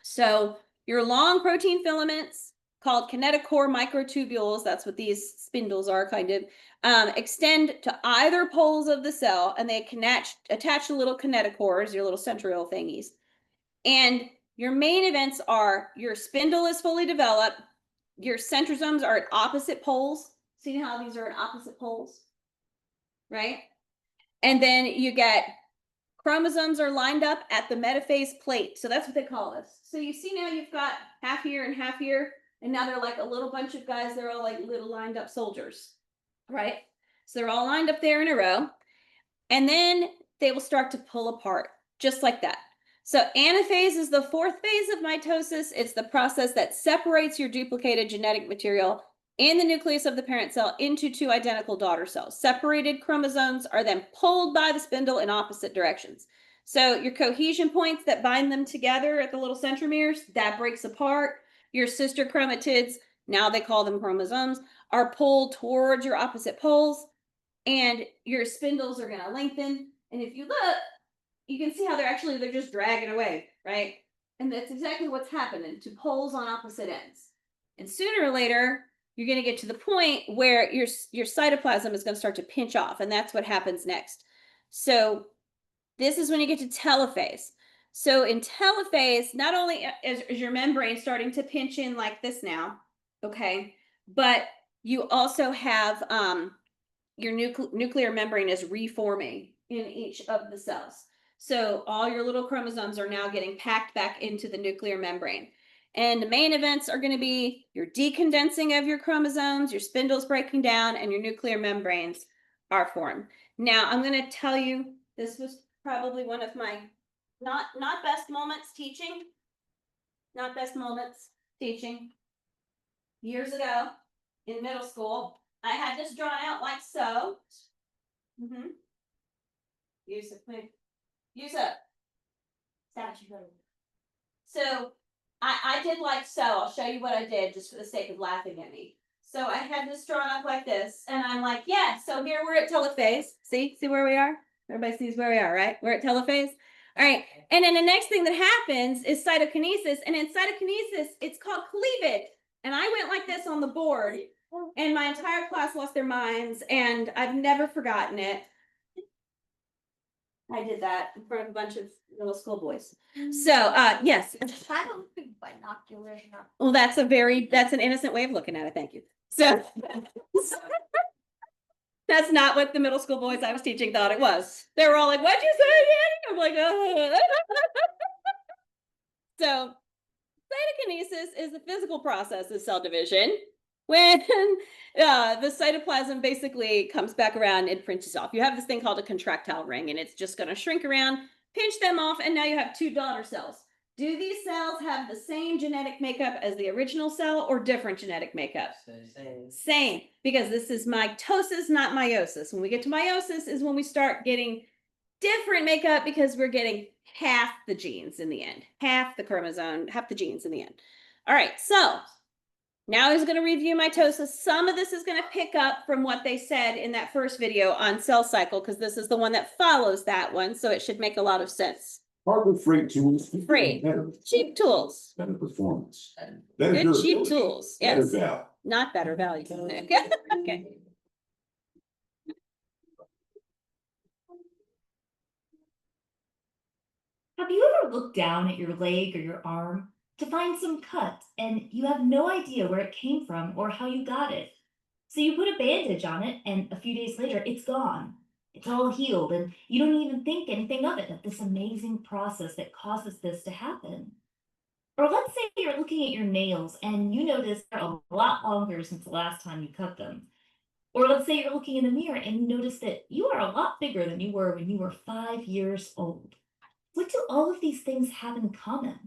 So your long protein filaments, called kinetochore microtubules, that's what these spindles are, kind of, extend to either poles of the cell, and they attach to little kinetochores, your little centriole thingies. And your main events are your spindle is fully developed, your centrosomes are at opposite poles. See how these are at opposite poles, right? And then you get chromosomes are lined up at the metaphase plate. So that's what they call this. So you see now you've got half here and half here, and now they're like a little bunch of guys. They're all like little lined up soldiers, right? So they're all lined up there in a row, and then they will start to pull apart just like that. So anaphase is the fourth phase of mitosis. It's the process that separates your duplicated genetic material in the nucleus of the parent cell into two identical daughter cells. Separated chromosomes are then pulled by the spindle in opposite directions. So your cohesion points that bind them together at the little centromeres, that breaks apart. Your sister chromatids, now they call them chromosomes, are pulled towards your opposite poles, and your spindles are going to lengthen. And if you look, you can see how they're just dragging away, right? And that's exactly what's happening to poles on opposite ends. And sooner or later, you're going to get to the point where your cytoplasm is going to start to pinch off, and that's what happens next. So this is when you get to telophase. So in telophase, not only is your membrane starting to pinch in like this now, okay, but you also have your nuclear membrane is reforming in each of the cells. So all your little chromosomes are now getting packed back into the nuclear membrane. And the main events are going to be your decondensing of your chromosomes, your spindles breaking down, and your nuclear membranes are formed. Now, I'm going to tell you, this was probably one of my not best moments teaching. Not best moments teaching. Years ago in middle school, I had this drawn out like so. Use it, please. Use it. So I did like so. I'll show you what I did just for the sake of laughing at me. So I had this drawn up like this, and I'm like, yeah, so here we're at telophase. See where we are? Everybody sees where we are, right? We're at telophase. All right. And then the next thing that happens is cytokinesis. And in cytokinesis, it's called cleavage. And I went like this on the board, and my entire class lost their minds, and I've never forgotten it. I did that in front of a bunch of middle school boys. So, yes. I don't think binoculars are. Well, that's an innocent way of looking at it. Thank you. So, that's not what the middle school boys I was teaching thought it was. They were all like, "What'd you say, Annie?" I'm like, "Oh." So, cytokinesis is the physical process of cell division when the cytoplasm basically comes back around and pinches off. You have this thing called a contractile ring, and it's just going to shrink around, pinch them off, and now you have two daughter cells. Do these cells have the same genetic makeup as the original cell or different genetic makeup? Same, because this is mitosis, not meiosis. When we get to meiosis is when we start getting different makeup because we're getting half the genes in the end, half the chromosome, half the genes in the end. All right, so now he's going to review mitosis. Some of this is going to pick up from what they said in that first video on cell cycle, because this is the one that follows that one, so it should make a lot of sense. Harbor Freight tools. Free. Better. Cheap tools. Better performance. Better Good cheap durability, tools. better Yes. value. Not better value. Okay. Have you ever looked down at your leg or your arm to find some cut and you have no idea where it came from or how you got it? So you put a bandage on it and a few days later it's gone. It's all healed and you don't even think anything of it, of this amazing process that causes this to happen. Or let's say you're looking at your nails and you notice they're a lot longer since the last time you cut them. Or let's say you're looking in the mirror and you notice that you are a lot bigger than you were when you were 5 years old. What do all of these things have in common?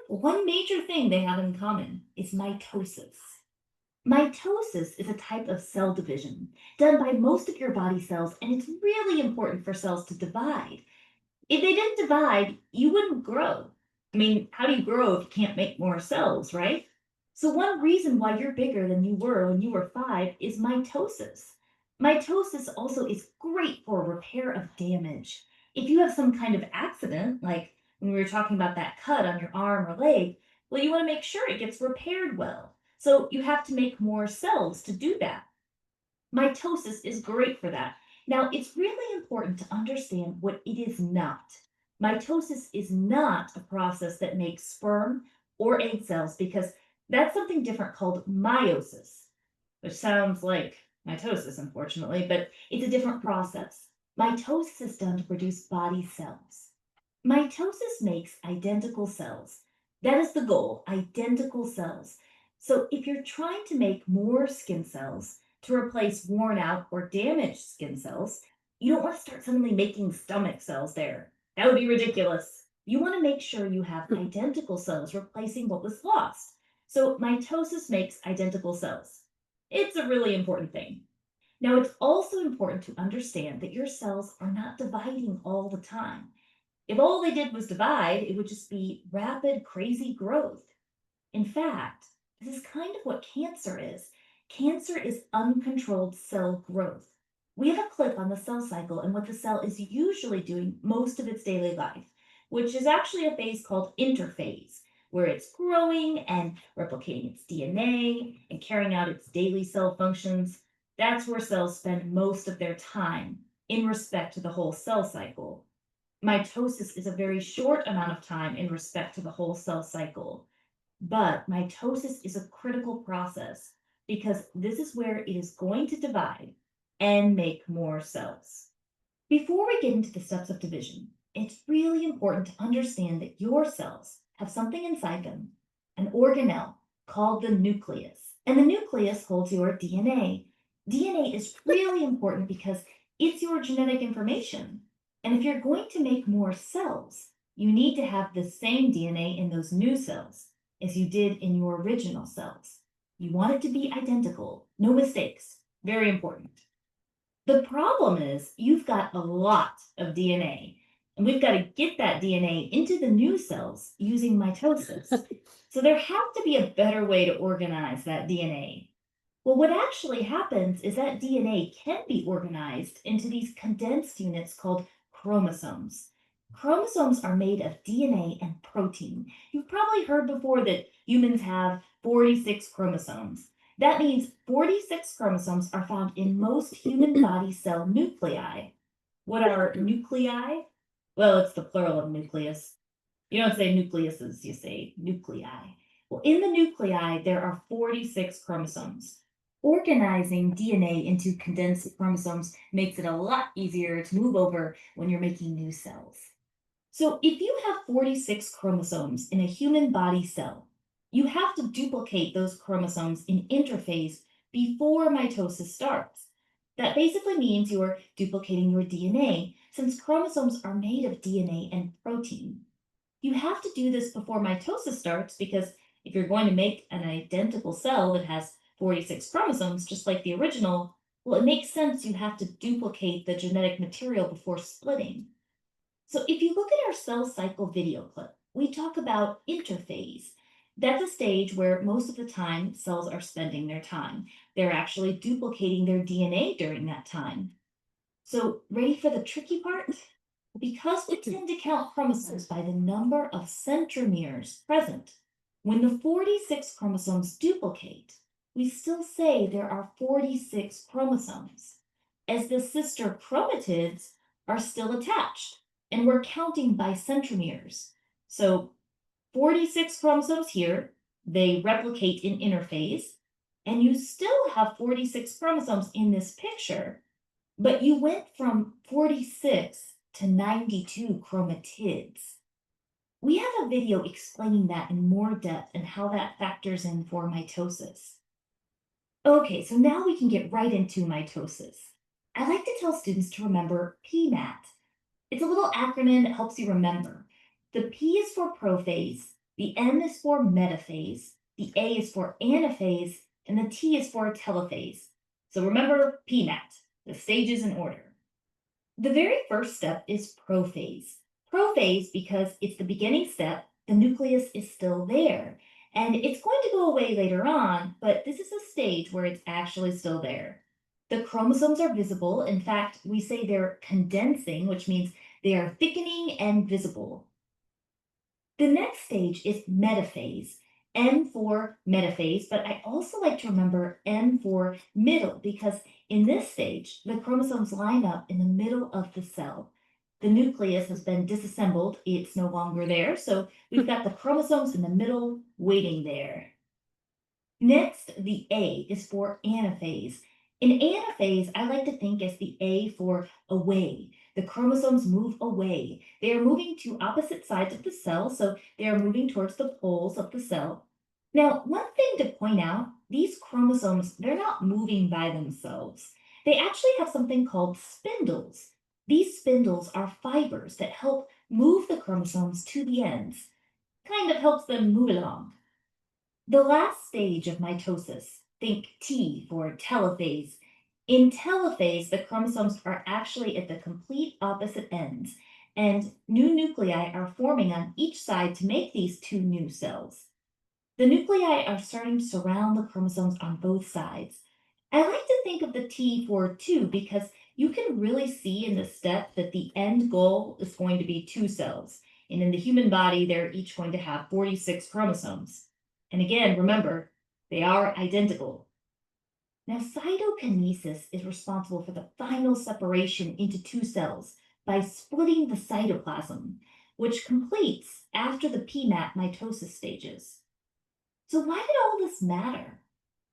One major thing they have in common is mitosis. Mitosis is a type of cell division done by most of your body cells, and it's really important for cells to divide. If they didn't divide, you wouldn't grow. I mean, how do you grow if you can't make more cells, right? So one reason why you're bigger than you were when you were 5 is mitosis. Mitosis also is great for repair of damage. If you have some kind of accident, like when we were talking about that cut on your arm or leg, well, you want to make sure it gets repaired well. So you have to make more cells to do that. Mitosis is great for that. Now, it's really important to understand what it is not. Mitosis is not a process that makes sperm or egg cells, because that's something different called meiosis, which sounds like mitosis, unfortunately, but it's a different process. Mitosis is done to produce body cells. Mitosis makes identical cells. That is the goal, identical cells. So if you're trying to make more skin cells to replace worn out or damaged skin cells, you don't want to start suddenly making stomach cells there. That would be ridiculous. You want to make sure you have identical cells replacing what was lost. So mitosis makes identical cells. It's a really important thing. Now, it's also important to understand that your cells are not dividing all the time. If all they did was divide, it would just be rapid, crazy growth. In fact, this is kind of what cancer is. Cancer is uncontrolled cell growth. We have a clip on the cell cycle and what the cell is usually doing most of its daily life, which is actually a phase called interphase, where it's growing and replicating its DNA and carrying out its daily cell functions. That's where cells spend most of their time in respect to the whole cell cycle. Mitosis is a very short amount of time in respect to the whole cell cycle. But mitosis is a critical process because this is where it is going to divide and make more cells. Before we get into the steps of division, it's really important to understand that your cells have something inside them, an organelle called the nucleus. And the nucleus holds your DNA. DNA is really important because it's your genetic information. And if you're going to make more cells, you need to have the same DNA in those new cells as you did in your original cells. You want it to be identical, no mistakes. Very important. The problem is you've got a lot of DNA, and we've got to get that DNA into the new cells using mitosis. So there has to be a better way to organize that DNA. Well, what actually happens is that DNA can be organized into these condensed units called chromosomes. Chromosomes are made of DNA and protein. You've probably heard before that humans have 46 chromosomes. That means 46 chromosomes are found in most human body cell nuclei. What are nuclei? Well, it's the plural of nucleus. You don't say nucleuses, you say nuclei. Well, in the nuclei, there are 46 chromosomes. Organizing DNA into condensed chromosomes makes it a lot easier to move over when you're making new cells. So if you have 46 chromosomes in a human body cell, you have to duplicate those chromosomes in interphase before mitosis starts. That basically means you're duplicating your DNA, since chromosomes are made of DNA and protein. You have to do this before mitosis starts because if you're going to make an identical cell that has 46 chromosomes, just like the original, well, it makes sense you have to duplicate the genetic material before splitting. So if you look at our cell cycle video clip, we talk about interphase. That's a stage where most of the time cells are spending their time. They're actually duplicating their DNA during that time. So ready for the tricky part? Because we tend to count chromosomes by the number of centromeres present, when the 46 chromosomes duplicate, we still say there are 46 chromosomes, as the sister chromatids are still attached, and we're counting by centromeres. So 46 chromosomes here, they replicate in interphase, and you still have 46 chromosomes in this picture, but you went from 46 to 92 chromatids. We have a video explaining that in more depth and how that factors in for mitosis. Okay, so now we can get right into mitosis. I like to tell students to remember PMAT. It's a little acronym that helps you remember. The P is for prophase, the M is for metaphase, the A is for anaphase, and the T is for telophase. So remember PMAT, the stages in order. The very first step is prophase. Prophase because it's the beginning step, the nucleus is still there. And it's going to go away later on, but this is a stage where it's actually still there. The chromosomes are visible. In fact, we say they're condensing, which means they are thickening and visible. The next stage is metaphase. M for metaphase, but I also like to remember M for middle because in this stage, the chromosomes line up in the middle of the cell. The nucleus has been disassembled, it's no longer there, so we've got the chromosomes in the middle waiting there. Next, the A is for anaphase. In anaphase, I like to think as the A for away. The chromosomes move away. They are moving to opposite sides of the cell, so they are moving towards the poles of the cell. Now, one thing to point out, these chromosomes, they're not moving by themselves. They actually have something called spindles. These spindles are fibers that help move the chromosomes to the ends, kind of helps them move along. The last stage of mitosis, think T for telophase. In telophase, the chromosomes are actually at the complete opposite ends, and new nuclei are forming on each side to make these two new cells. The nuclei are starting to surround the chromosomes on both sides. I like to think of the T for 2 because you can really see in this step that the end goal is going to be 2 cells. And in the human body, they're each going to have 46 chromosomes. And again, remember, they are identical. Now, cytokinesis is responsible for the final separation into 2 cells by splitting the cytoplasm, which completes after the PMAT mitosis stages. So why did all this matter?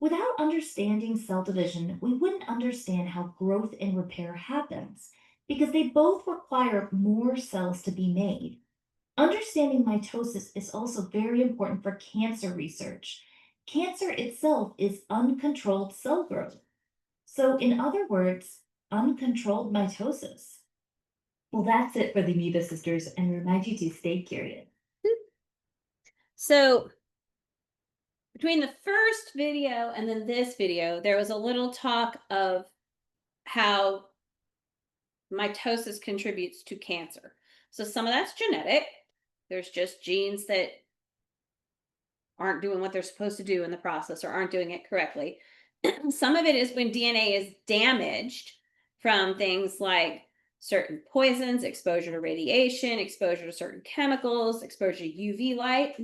Without understanding cell division, we wouldn't understand how growth and repair happens because they both require more cells to be made. Understanding mitosis is also very important for cancer research. Cancer itself is uncontrolled cell growth. So, in other words, uncontrolled mitosis. Well, that's it for the Amoeba Sisters, and remind you to stay curious. So between the first video and then this video, there was a little talk of how mitosis contributes to cancer. So some of that's genetic. There's just genes that aren't doing what they're supposed to do in the process or aren't doing it correctly. Some of it is when DNA is damaged from things like certain poisons, exposure to radiation, exposure to certain chemicals, exposure to UV light.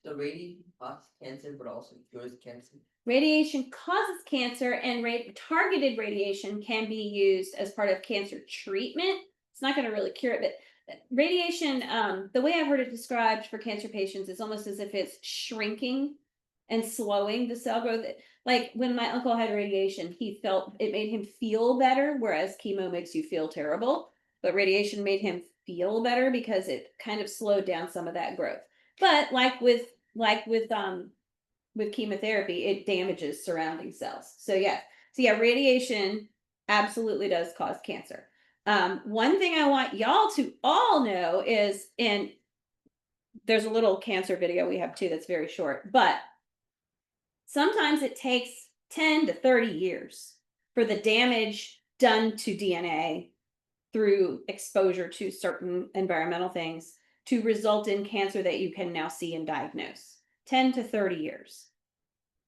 So radiation causes cancer, but also cures cancer. Radiation causes cancer, and targeted radiation can be used as part of cancer treatment. It's not going to really cure it, but radiation, the way I've heard it described for cancer patients is almost as if it's shrinking and slowing the cell growth. Like when my uncle had radiation, he felt it made him feel better, whereas chemo makes you feel terrible. But radiation made him feel better because it kind of slowed down some of that growth. But with chemotherapy, it damages surrounding cells. So yeah, radiation absolutely does cause cancer. One thing I want y'all to all know is, and there's a little cancer video we have too that's very short, but sometimes it takes 10 to 30 years for the damage done to DNA through exposure to certain environmental things to result in cancer that you can now see and diagnose. 10 to 30 years.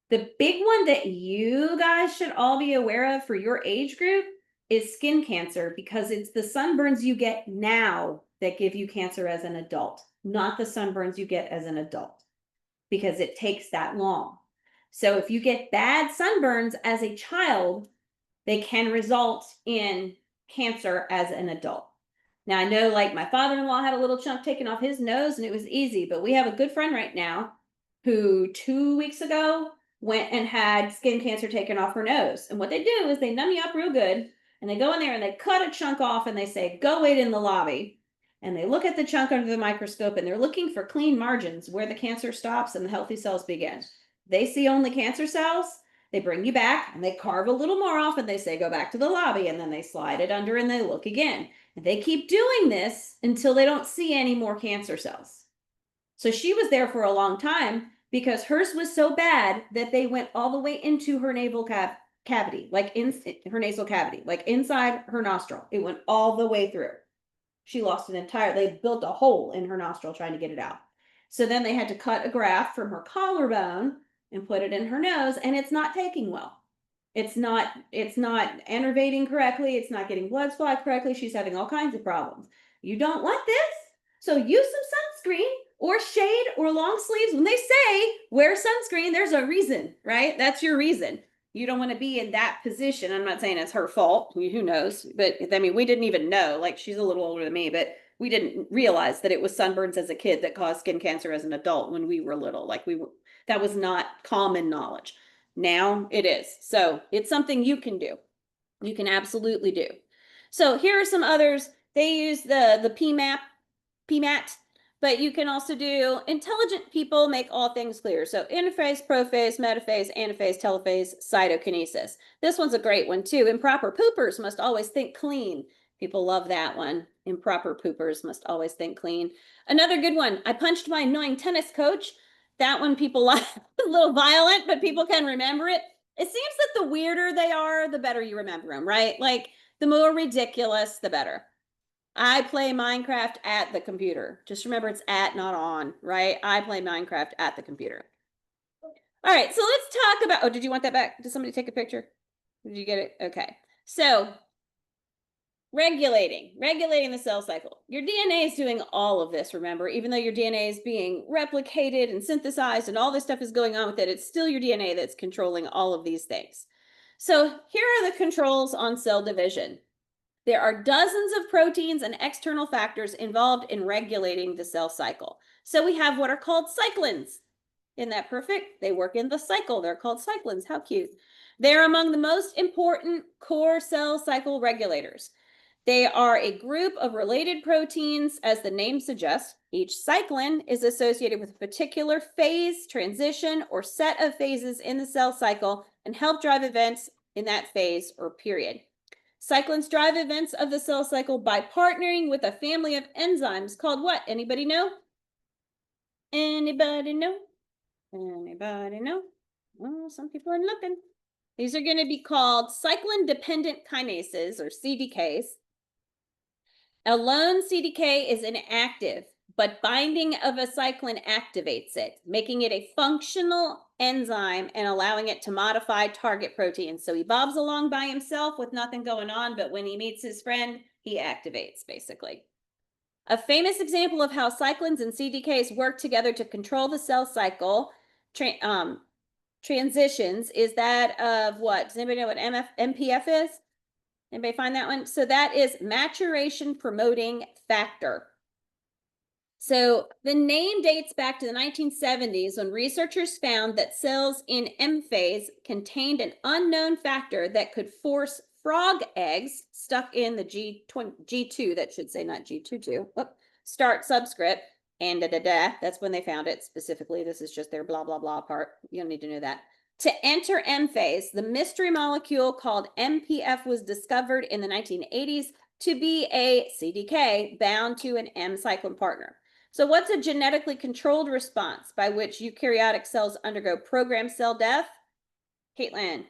The big one that you guys should all be aware of for your age group is skin cancer, because it's the sunburns you get now that give you cancer as an adult, not the sunburns you get as an adult, because it takes that long. So if you get bad sunburns as a child, they can result in cancer as an adult. Now, I know, like, my father-in-law had a little chunk taken off his nose and it was easy, but we have a good friend right now who 2 weeks ago went and had skin cancer taken off her nose. And what they do is they numb you up real good, and they go in there and they cut a chunk off and they say, go wait in the lobby. And they look at the chunk under the microscope and they're looking for clean margins where the cancer stops and the healthy cells begin. They see only cancer cells. They bring you back and they carve a little more off and they say, go back to the lobby, and then they slide it under and they look again. And they keep doing this until they don't see any more cancer cells. So she was there for a long time because hers was so bad that they went all the way into her navel cavity, like in her nasal cavity, like inside her nostril. It went all the way through. She lost they built a hole in her nostril trying to get it out. So then they had to cut a graft from her collarbone and put it in her nose, and it's not taking well. It's not innervating correctly. It's not getting blood supply correctly. She's having all kinds of problems. You don't want this. So use some sunscreen or shade or long sleeves. When they say wear sunscreen, there's a reason, right? That's your reason. You don't want to be in that position. I'm not saying it's her fault. Who knows? But I mean, we didn't even know. Like, she's a little older than me, but we didn't realize that it was sunburns as a kid that caused skin cancer as an adult when we were little. That was not common knowledge. Now it is. So it's something you can do. You can absolutely do. So here are some others. They use the PMAT, but you can also do intelligent people make all things clear. So interphase, prophase, metaphase, anaphase, telophase, cytokinesis. This one's a great one too. Improper poopers must always think clean. People love that one. Improper poopers must always think clean. Another good one. I punched my annoying tennis coach. That one people like, a little violent, but people can remember it. It seems that the weirder they are, the better you remember them, right? Like, the more ridiculous, the better. I play Minecraft at the computer. Just remember it's at, not on, right? I play Minecraft at the computer. All right, so let's talk about, oh, did you want that back? Did somebody take a picture? Did you get it? Okay. So regulating the cell cycle. Your DNA is doing all of this, remember, even though your DNA is being replicated and synthesized and all this stuff is going on with it, it's still your DNA that's controlling all of these things. So here are the controls on cell division. There are dozens of proteins and external factors involved in regulating the cell cycle. So we have what are called cyclins. Isn't that perfect? They work in the cycle. They're called cyclins. How cute. They're among the most important core cell cycle regulators. They are a group of related proteins, as the name suggests. Each cyclin is associated with a particular phase, transition, or set of phases in the cell cycle and help drive events in that phase or period. Cyclins drive events of the cell cycle by partnering with a family of enzymes called what? Anybody know? Anybody know? Anybody know? Well, some people are looking. These are going to be called cyclin-dependent kinases, or CDKs. A lone CDK is inactive, but binding of a cyclin activates it, making it a functional enzyme and allowing it to modify target proteins. So he bobs along by himself with nothing going on, but when he meets his friend, he activates, basically. A famous example of how cyclins and CDKs work together to control the cell cycle transitions is that of what? Does anybody know what MPF is? Anybody find that one? So that is maturation promoting factor. So the name dates back to the 1970s when researchers found that cells in M phase contained an unknown factor that could force frog eggs stuck in the G2, that should say not G22, start subscript, and that's when they found it specifically. This is just their blah, blah, blah part. You don't need to know that. To enter M phase, the mystery molecule called MPF was discovered in the 1980s to be a CDK bound to an M cyclin partner. So what's a genetically controlled response by which eukaryotic cells undergo programmed cell death? Caitlin.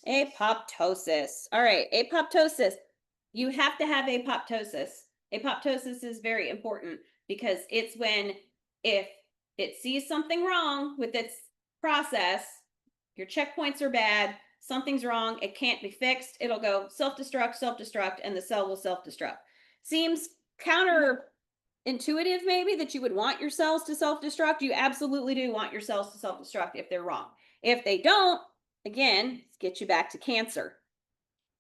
Apoptosis. All right, apoptosis. You have to have apoptosis. Apoptosis is very important because it's when, if it sees something wrong with its process, your checkpoints are bad, something's wrong, it can't be fixed, it'll go self-destruct, and the cell will self-destruct. Seems counterintuitive maybe that you would want your cells to self-destruct. You absolutely do want your cells to self-destruct if they're wrong. If they don't, again, it's get you back to cancer.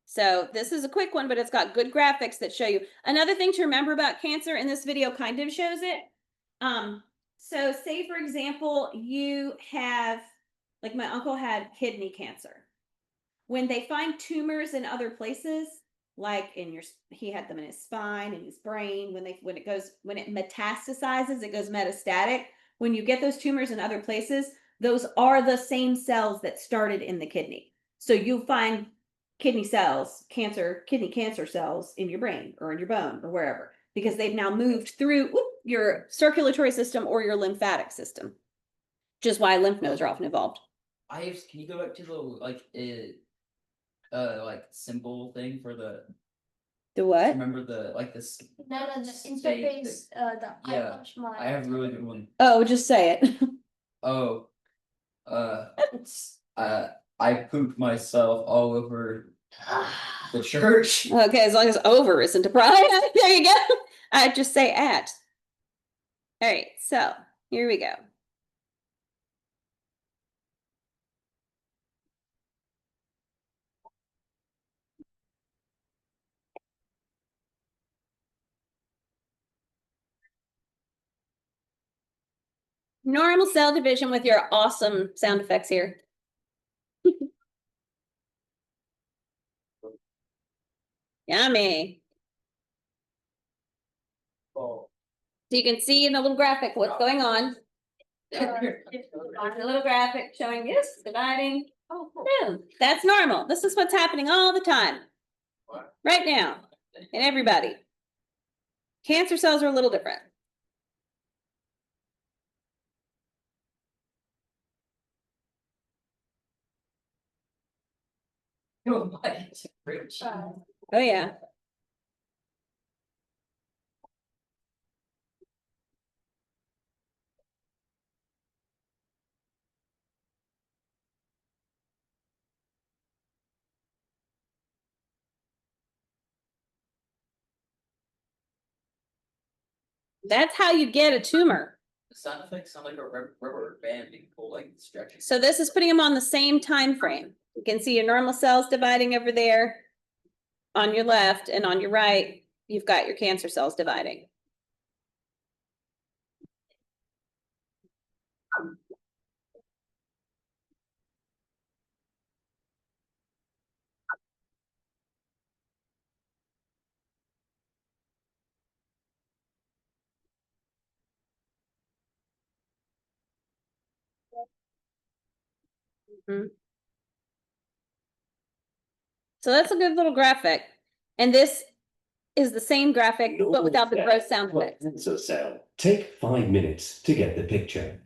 So this is a quick one, but it's got good graphics that show you. Another thing to remember about cancer, and this video kind of shows it. So say, for example, you have, like my uncle had kidney cancer. When they find tumors in other places, like he had them in his spine, in his brain, when it metastasizes, it goes metastatic. When you get those tumors in other places, those are the same cells that started in the kidney. So you'll find kidney cancer cells in your brain or in your bone or wherever, because they've now moved through your circulatory system or your lymphatic system, which is why lymph nodes are often involved. Can you go back to the like symbol thing for the what? remember the this No, the interface, the Yeah, punch my. I have a really good one. Oh, just say it. Oh, I pooped myself all over the church. Okay, as long as over isn't a problem. There you go. I just say at. All right, so here we go. Normal cell division with your awesome sound effects here. Yummy. Oh. So you can see in the little graphic what's going on. A little graphic showing this dividing. Oh, boom. That's normal. This is what's happening all the time. Right now. In everybody. Cancer cells are a little different. Oh yeah. That's how you get a tumor. The sound effects sound like a rubber band being pulled, like stretching. So this is putting them on the same time frame. You can see your normal cells dividing over there on your left, and on your right, you've got your cancer cells dividing. So that's a good little graphic. And this is the same graphic, but without the gross sound effects. Cancer cell. Take 5 minutes to get the picture.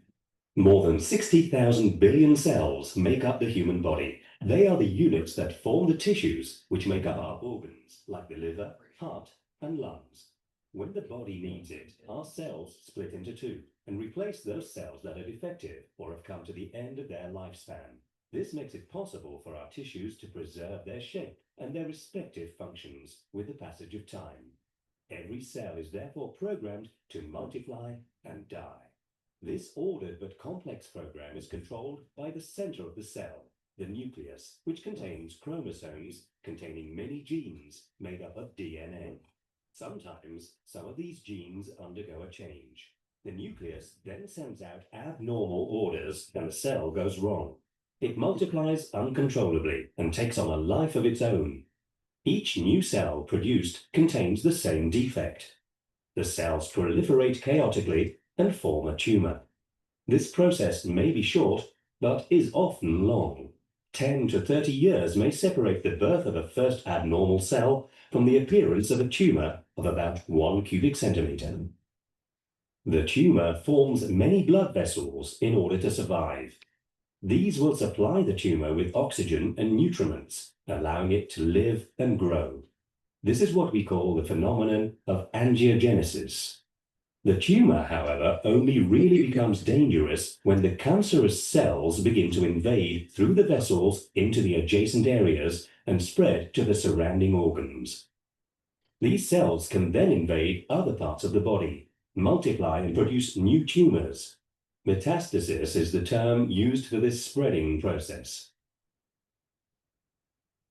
More than 60,000 billion cells make up the human body. They are the units that form the tissues which make up our organs, like the liver, heart, and lungs. When the body needs it, our cells split into two and replace those cells that are defective or have come to the end of their lifespan. This makes it possible for our tissues to preserve their shape and their respective functions with the passage of time. Every cell is therefore programmed to multiply and die. This ordered but complex program is controlled by the center of the cell, the nucleus, which contains chromosomes containing many genes made up of DNA. Sometimes some of these genes undergo a change. The nucleus then sends out abnormal orders and the cell goes wrong. It multiplies uncontrollably and takes on a life of its own. Each new cell produced contains the same defect. The cells proliferate chaotically and form a tumor. This process may be short, but is often long. 10 to 30 years may separate the birth of a first abnormal cell from the appearance of a tumor of about 1 cubic centimeter. The tumor forms many blood vessels in order to survive. These will supply the tumor with oxygen and nutriments, allowing it to live and grow. This is what we call the phenomenon of angiogenesis. The tumor, however, only really becomes dangerous when the cancerous cells begin to invade through the vessels into the adjacent areas and spread to the surrounding organs. These cells can then invade other parts of the body, multiply and produce new tumors. Metastasis is the term used for this spreading process.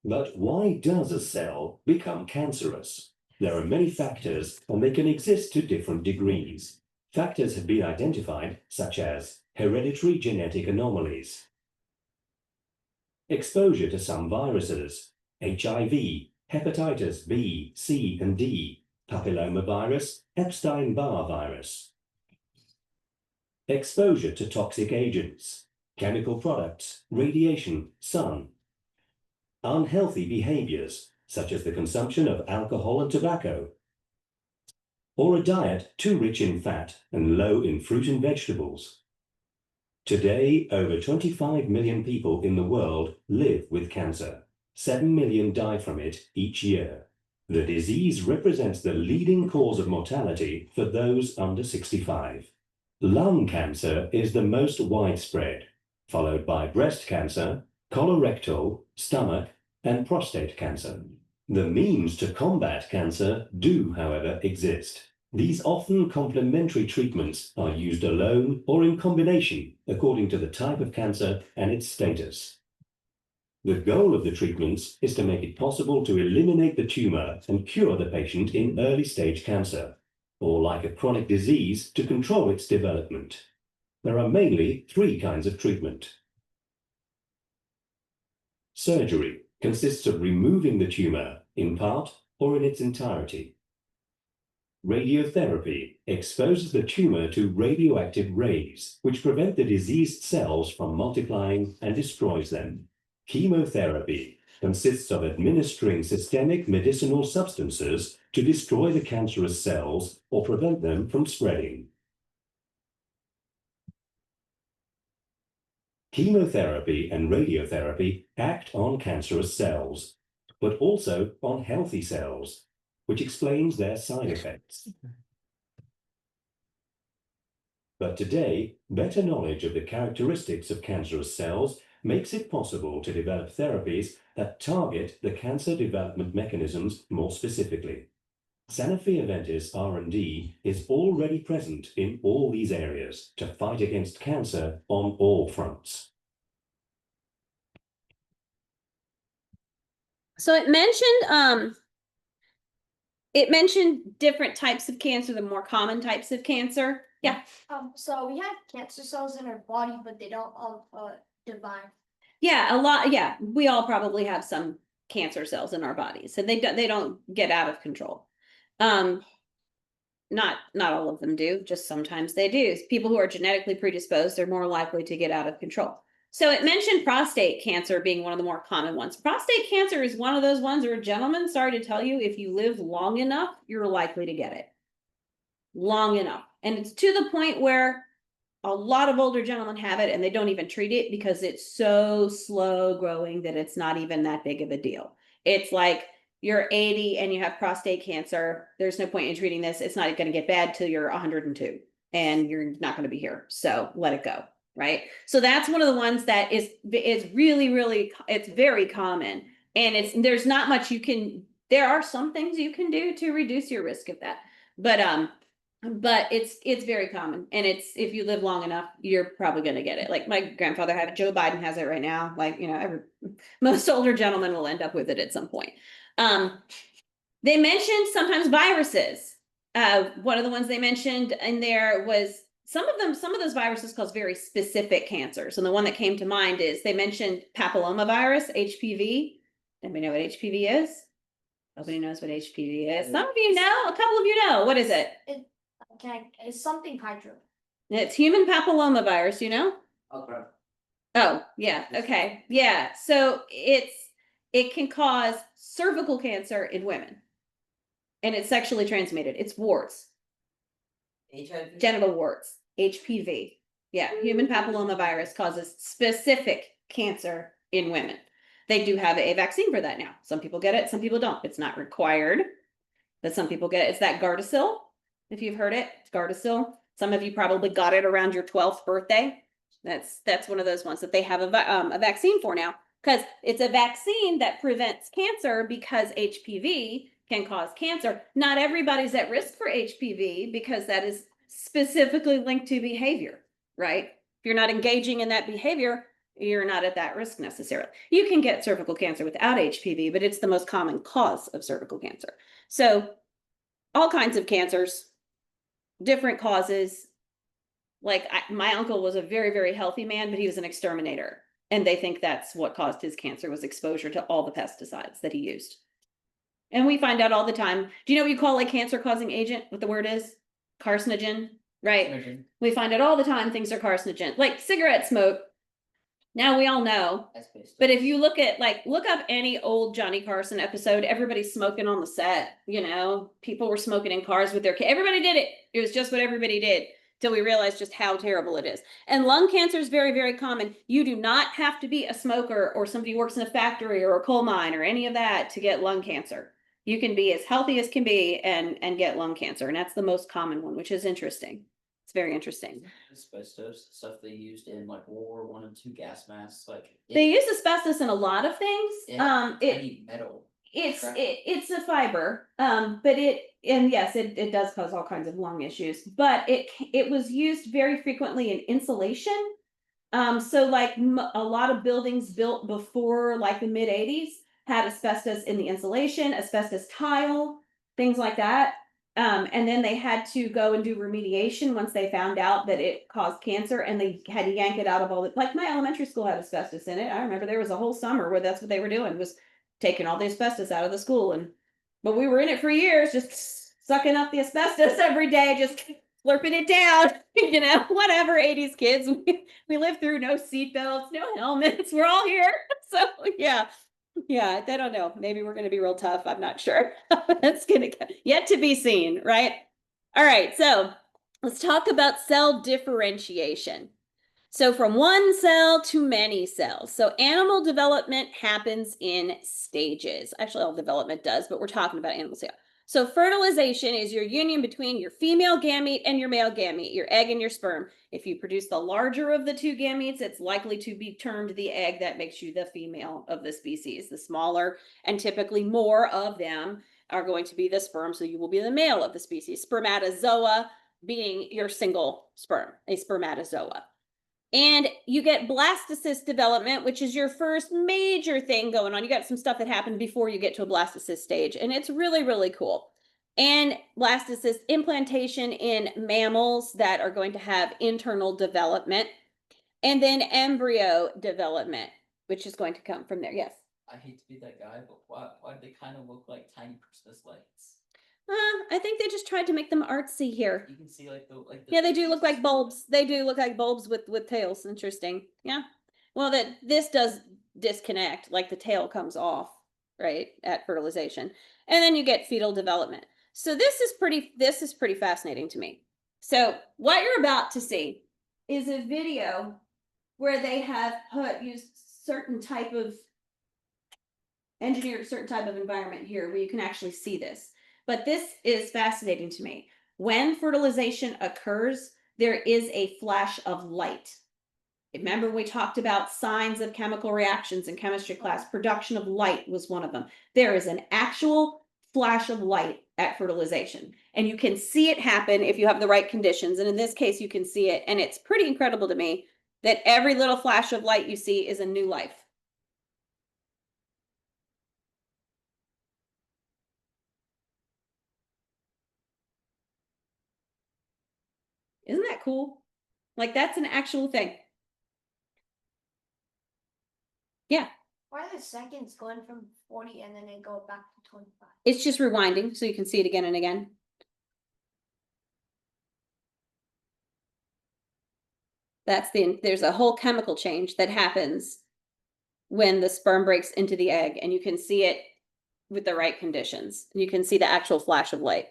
But why does a cell become cancerous? There are many factors, and they can exist to different degrees. Factors have been identified, such as hereditary genetic anomalies, exposure to some viruses, HIV, hepatitis B, C, and D, papillomavirus, Epstein-Barr virus, exposure to toxic agents, chemical products, radiation, sun, unhealthy behaviors, such as the consumption of alcohol and tobacco, or a diet too rich in fat and low in fruit and vegetables. Today, over 25 million people in the world live with cancer. 7 million die from it each year. The disease represents the leading cause of mortality for those under 65. Lung cancer is the most widespread, followed by breast cancer, colorectal, stomach, and prostate cancer. The means to combat cancer do, however, exist. These often complementary treatments are used alone or in combination according to the type of cancer and its status. The goal of the treatments is to make it possible to eliminate the tumor and cure the patient in early stage cancer, or like a chronic disease, to control its development. There are mainly 3 kinds of treatment. Surgery consists of removing the tumor in part or in its entirety. Radiotherapy exposes the tumor to radioactive rays, which prevent the diseased cells from multiplying and destroys them. Chemotherapy consists of administering systemic medicinal substances to destroy the cancerous cells or prevent them from spreading. Chemotherapy and radiotherapy act on cancerous cells, but also on healthy cells, which explains their side effects. But today, better knowledge of the characteristics of cancerous cells makes it possible to develop therapies that target the cancer development mechanisms more specifically. Sanofi Aventis R&D is already present in all these areas to fight against cancer on all fronts. So it mentioned different types of cancer, the more common types of cancer. Yeah. So we have cancer cells in our body, but they don't all divide. Yeah, a lot. Yeah, we all probably have some cancer cells in our bodies, so they don't get out of control. Not all of them do, just sometimes they do. People who are genetically predisposed are more likely to get out of control. So it mentioned prostate cancer being one of the more common ones. Prostate cancer is one of those ones where, gentlemen, sorry to tell you, if you live long enough, you're likely to get it. Long enough. And it's to the point where a lot of older gentlemen have it and they don't even treat it because it's so slow growing that it's not even that big of a deal. It's like you're 80 and you have prostate cancer. There's no point in treating this. It's not going to get bad till you're 102 and you're not going to be here. So let it go. Right. So that's one of the ones that is really, it's very common. And there's not much there are some things you can do to reduce your risk of that. But it's very common. And if you live long enough, you're probably going to get it. Like my grandfather had it. Joe Biden has it right now. Like, most older gentlemen will end up with it at some point. They mentioned sometimes viruses. One of the ones they mentioned in there was some of those viruses cause very specific cancers. And the one that came to mind is they mentioned papillomavirus, HPV. Anybody know what HPV is? Nobody knows what HPV is. Some of you know, a couple of you know. What is it? It's something hydro. It's human papillomavirus, you know? Okay. Oh, yeah. Okay. Yeah. So it can cause cervical cancer in women. And it's sexually transmitted. It's warts. HIV. Genital warts. HPV. Yeah. Human papillomavirus causes specific cancer in women. They do have a vaccine for that now. Some people get it, some people don't. It's not required, but some people get it. It's that Gardasil. If you've heard it, it's Gardasil. Some of you probably got it around your 12th birthday. That's one of those ones that they have a vaccine for now, because it's a vaccine that prevents cancer because HPV can cause cancer. Not everybody's at risk for HPV because that is specifically linked to behavior, right? If you're not engaging in that behavior, you're not at that risk necessarily. You can get cervical cancer without HPV, but it's the most common cause of cervical cancer. So all kinds of cancers, different causes. Like my uncle was a very, very healthy man, but he was an exterminator. And they think that's what caused his cancer, was exposure to all the pesticides that he used. And we find out all the time. Do you know what you call a cancer causing agent? What the word is? Carcinogen, right? Carcinogen. We find out all the time things are carcinogen, like cigarette smoke. Now we all know. But if you look up any old Johnny Carson episode, everybody's smoking on the set, people were smoking in cars with their kids. Everybody did it. It was just what everybody did till we realized just how terrible it is. And lung cancer is very, very common. You do not have to be a smoker or somebody who works in a factory or a coal mine or any of that to get lung cancer. You can be as healthy as can be and get lung cancer. And that's the most common one, which is interesting. It's very interesting. Asbestos, stuff they used in like World War I and II gas masks, they use asbestos in a lot of things. Any metal. It's a fiber, but yes, it does cause all kinds of lung issues, but it was used very frequently in insulation. So like a lot of buildings built before like the mid 80s had asbestos in the insulation, asbestos tile, things like that. And then they had to go and do remediation once they found out that it caused cancer, and they had to yank it out of all the, like my elementary school had asbestos in it. I remember there was a whole summer where that's what they were doing, was taking all the asbestos out of the school. But we were in it for years, just sucking up the asbestos every day, just slurping it down, whatever. 80s kids, we lived through no seatbelts, no helmets. We're all here. So yeah, I don't know. Maybe we're going to be real tough. I'm not sure. That's going to yet to be seen, right? All right. So let's talk about cell differentiation. So from one cell to many cells. So animal development happens in stages. Actually, all development does, but we're talking about animals here. So fertilization is your union between your female gamete and your male gamete, your egg and your sperm. If you produce the larger of the two gametes, it's likely to be termed the egg. That makes you the female of the species. The smaller and typically more of them are going to be the sperm, so you will be the male of the species. Spermatozoa being your single sperm, a spermatozoa. And you get blastocyst development, which is your first major thing going on. You got some stuff that happened before you get to a blastocyst stage, and it's really, really cool. And blastocyst implantation in mammals that are going to have internal development, and then embryo development, which is going to come from there. Yes. I hate to be that guy, but why do they kind of look like tiny Christmas lights? I think they just tried to make them artsy here. You can see like the yeah, they do look like bulbs. They do look like bulbs with tails. Interesting. Yeah. Well, that this does disconnect, like the tail comes off, right, at fertilization. And then you get fetal development. So this is pretty fascinating to me. So what you're about to see is a video where they have used certain type of engineered a certain type of environment here where you can actually see this. But this is fascinating to me. When fertilization occurs, there is a flash of light. Remember, we talked about signs of chemical reactions in chemistry class. Production of light was one of them. There is an actual flash of light at fertilization, and you can see it happen if you have the right conditions. And in this case, you can see it, and it's pretty incredible to me that every little flash of light you see is a new life. Isn't that cool? Like, that's an actual thing. Yeah. Why are the seconds going from 40 and then they go back to 25? It's just rewinding so you can see it again and again. There's a whole chemical change that happens when the sperm breaks into the egg, and you can see it with the right conditions. You can see the actual flash of light.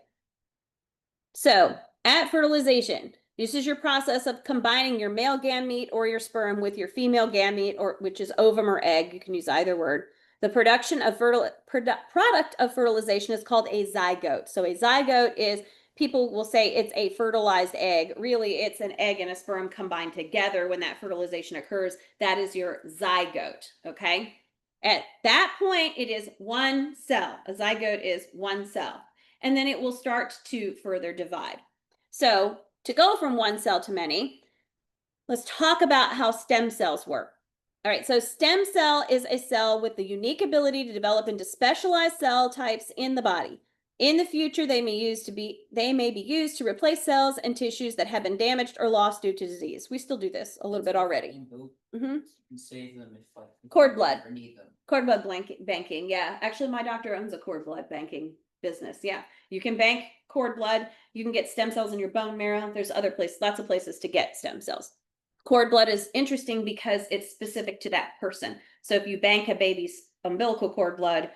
So at fertilization, this is your process of combining your male gamete or your sperm with your female gamete, or which is ovum or egg. You can use either word. The production of product of fertilization is called a zygote. So a zygote is, people will say it's a fertilized egg. Really, it's an egg and a sperm combined together when that fertilization occurs. That is your zygote, okay? At that point, it is one cell. A zygote is one cell. And then it will start to further divide. So to go from one cell to many, let's talk about how stem cells work. All right, so stem cell is a cell with the unique ability to develop into specialized cell types in the body. In the future, they may be used to replace cells and tissues that have been damaged or lost due to disease. We still do this a little bit already. Mm-hmm. You can save them if like Cord blood. Need them. Cord blood banking. Yeah, actually, my doctor owns a cord blood banking business. Yeah, you can bank cord blood. You can get stem cells in your bone marrow. There's other places, lots of places to get stem cells. Cord blood is interesting because it's specific to that person. So if you bank a baby's umbilical cord blood,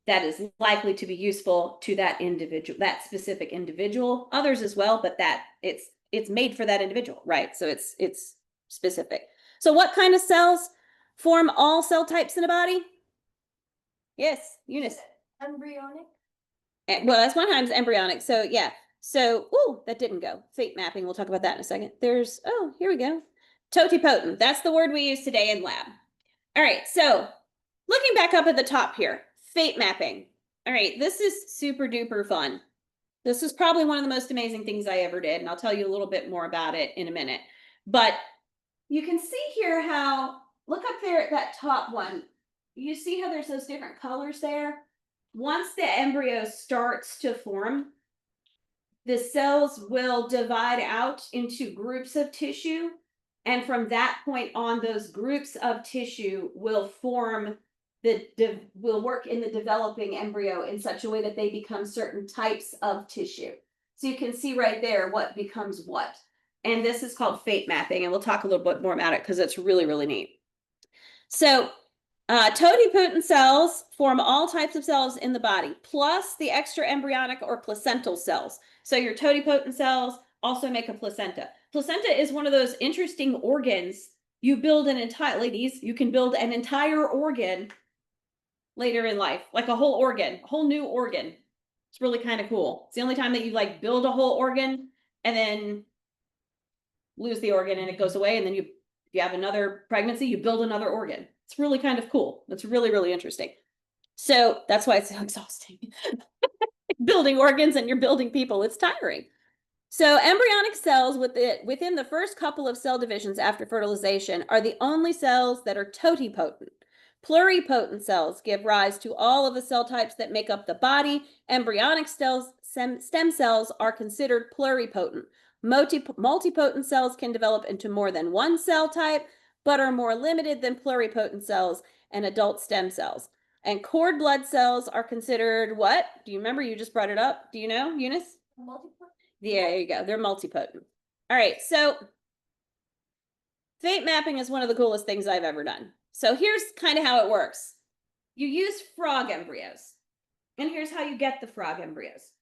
that is likely to be useful to that individual, that specific individual. Others as well, but that it's made for that individual, right? So it's specific. So what kind of cells form all cell types in a body? Yes, Eunice. Embryonic? Well, that's one times embryonic. So yeah. So, oh, that didn't go. Fate mapping. We'll talk about that in a second. Here we go. Totipotent. That's the word we use today in lab. All right. So looking back up at the top here, fate mapping. All right. This is super duper fun. This is probably one of the most amazing things I ever did. And I'll tell you a little bit more about it in a minute. But you can see here how, look up there at that top one. You see how there's those different colors there? Once the embryo starts to form, the cells will divide out into groups of tissue. And from that point on, those groups of tissue will will work in the developing embryo in such a way that they become certain types of tissue. So you can see right there what becomes what. And this is called fate mapping. And we'll talk a little bit more about it because it's really, really neat. So totipotent cells form all types of cells in the body, plus the extra embryonic or placental cells. So your totipotent cells also make a placenta. Placenta is one of those interesting organs. You build ladies, you can build an entire organ later in life, like a whole organ, a whole new organ. It's really kind of cool. It's the only time that you like build a whole organ and then lose the organ and it goes away. And then if you have another pregnancy, you build another organ. It's really kind of cool. It's really, really interesting. So that's why it's so exhausting. Building organs and you're building people, it's tiring. So embryonic cells within the first couple of cell divisions after fertilization are the only cells that are totipotent. Pluripotent cells give rise to all of the cell types that make up the body. Embryonic stem cells are considered pluripotent. Multipotent cells can develop into more than one cell type, but are more limited than pluripotent cells and adult stem cells. And cord blood cells are considered what? Do you remember? You just brought it up. Do you know, Eunice? Multipotent? Yeah, there you go. They're multipotent. All right, so looking back up at the top here, fate mapping. All right, so Fate mapping is one of the coolest things I've ever done. So here's kind of how it works. You use frog embryos. And here's how you get the frog embryos.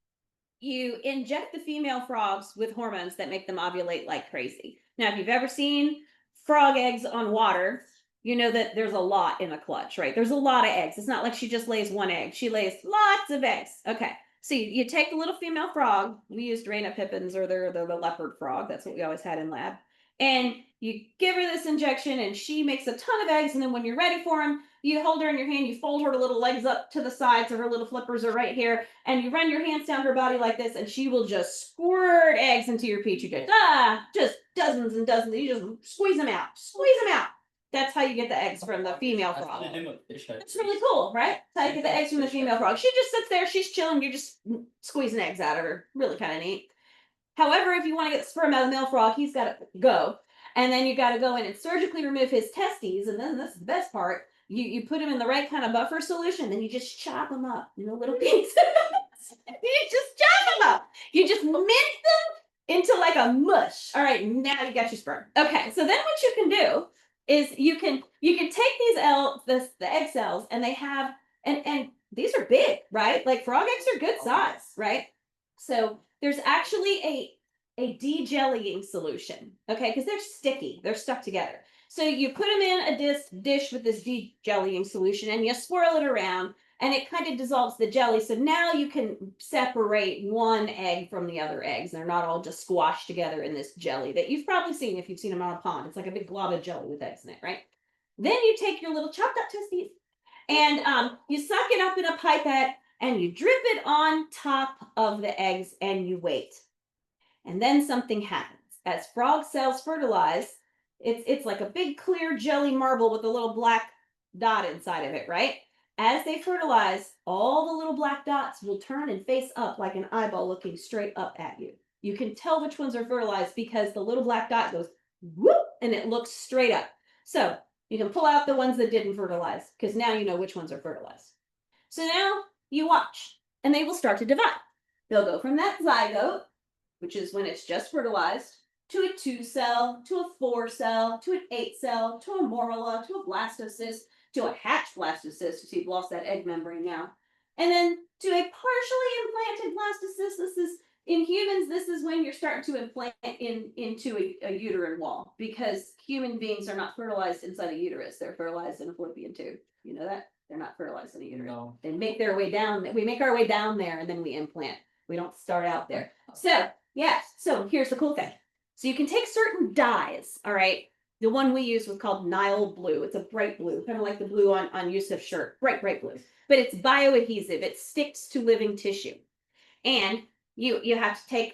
You inject the female frogs with hormones that make them ovulate like crazy. Now, if you've ever seen frog eggs on water, you know that there's a lot in a clutch, right? There's a lot of eggs. It's not like she just lays one egg. She lays lots of eggs. Okay. So you take the little female frog. We used Rena Pippins, or they're the leopard frog. That's what we always had in lab. And you give her this injection and she makes a ton of eggs. And then when you're ready for them, you hold her in your hand, you fold her little legs up to the sides, so her little flippers are right here, and you run your hands down her body like this, and she will just squirt eggs into your petri dish. Just dozens and dozens. You just squeeze them out. Squeeze them out. That's how you get the eggs from the female That's frog. what they do with fish heads. It's really cool, right? That's how you get the eggs from the female frog. She just sits there, she's chilling, you're just squeezing eggs out of her. Really kind of neat. However, if you want to get the sperm out of the male frog, he's got to go. And then you got to go in and surgically remove his testes. And then this is the best part. You put him in the right kind of buffer solution, then you just chop them up, little pieces. You just chop them up. You just mince them into like a mush. All right, now you got your sperm. Okay, so then what you can do is you can take these the egg cells, and they have and these are big, right? Like frog eggs are good size, right? So there's actually a de-jellying solution, okay? Because they're sticky, they're stuck together. So you put them in a dish with this de-jellying solution, and you swirl it around, and it kind of dissolves the jelly. So now you can separate one egg from the other eggs. They're not all just squashed together in this jelly that you've probably seen if you've seen them on a pond. It's like a big glob of jelly with eggs in it, right? Then you take your little chopped up testes, and you suck it up in a pipette, and you drip it on top of the eggs, and you wait. And then something happens. As frog cells fertilize, it's like a big clear jelly marble with a little black dot inside of it, right? As they fertilize, all the little black dots will turn and face up like an eyeball looking straight up at you. You can tell which ones are fertilized because the little black dot goes whoop and it looks straight up. So you can pull out the ones that didn't fertilize because now you know which ones are fertilized. So now you watch and they will start to divide. They'll go from that zygote, which is when it's just fertilized, to a 2-cell, to a 4-cell, to an 8-cell, to a morula, to a blastocyst, to a hatched blastocyst, so you've lost that egg membrane now, and then to a partially implanted blastocyst. This is, in humans, this is when you're starting to implant into a uterine wall, because human beings are not fertilized inside a uterus. They're fertilized in a fallopian tube. You know that? They're not fertilized in a uterus. No. They make their way down. We make our way down there, and then we implant. We don't start out there. So, yeah, so here's the cool thing. So you can take certain dyes, all right? The one we use was called Nile blue. It's a bright blue, kind of like the blue on Yusuf's shirt, bright blue. But it's bioadhesive. It sticks to living tissue. And you have to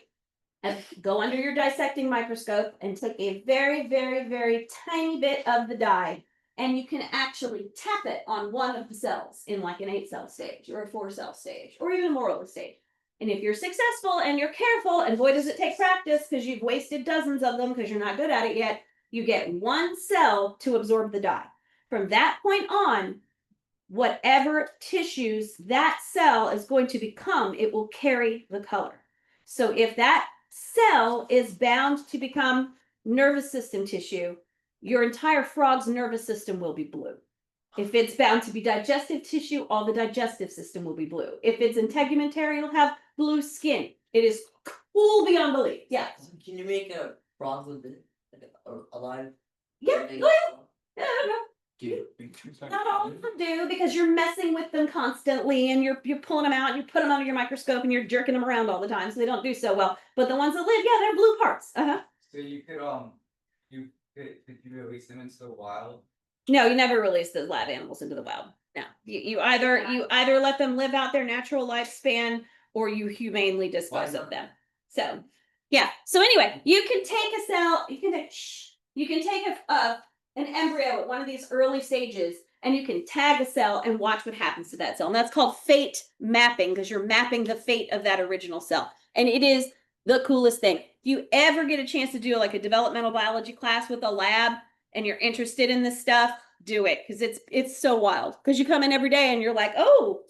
go under your dissecting microscope and take a very, very, very tiny bit of the dye, and you can actually tap it on one of the cells in like an 8-cell stage or a 4-cell stage or even a morula stage. And if you're successful and you're careful, and boy, does it take practice because you've wasted dozens of them because you're not good at it yet, you get one cell to absorb the dye. From that point on, whatever tissues that cell is going to become, it will carry the color. So if that cell is bound to become nervous system tissue, your entire frog's nervous system will be blue. If it's bound to be digestive tissue, all the digestive system will be blue. If it's integumentary, it'll have blue skin. It is cool beyond belief. Yeah. Can you make a frog with it alive? Yeah. Yeah. Not all of them do, because you're messing with them constantly, and you're pulling them out, and you put them under your microscope, and you're jerking them around all the time, so they don't do so well. But the ones that live, yeah, they're blue parts. So you could did you release them into the wild? No, you never release the lab animals into the wild. No, you either let them live out their natural lifespan, or you humanely dispose of them. So yeah. So anyway, you can take a cell. You can take an embryo at one of these early stages, and you can tag a cell and watch what happens to that cell. And that's called fate mapping, because you're mapping the fate of that original cell. And it is the coolest thing. If you ever get a chance to do like a developmental biology class with a lab and you're interested in this stuff, do it, because it's so wild. Because you come in every day and you're like, oh,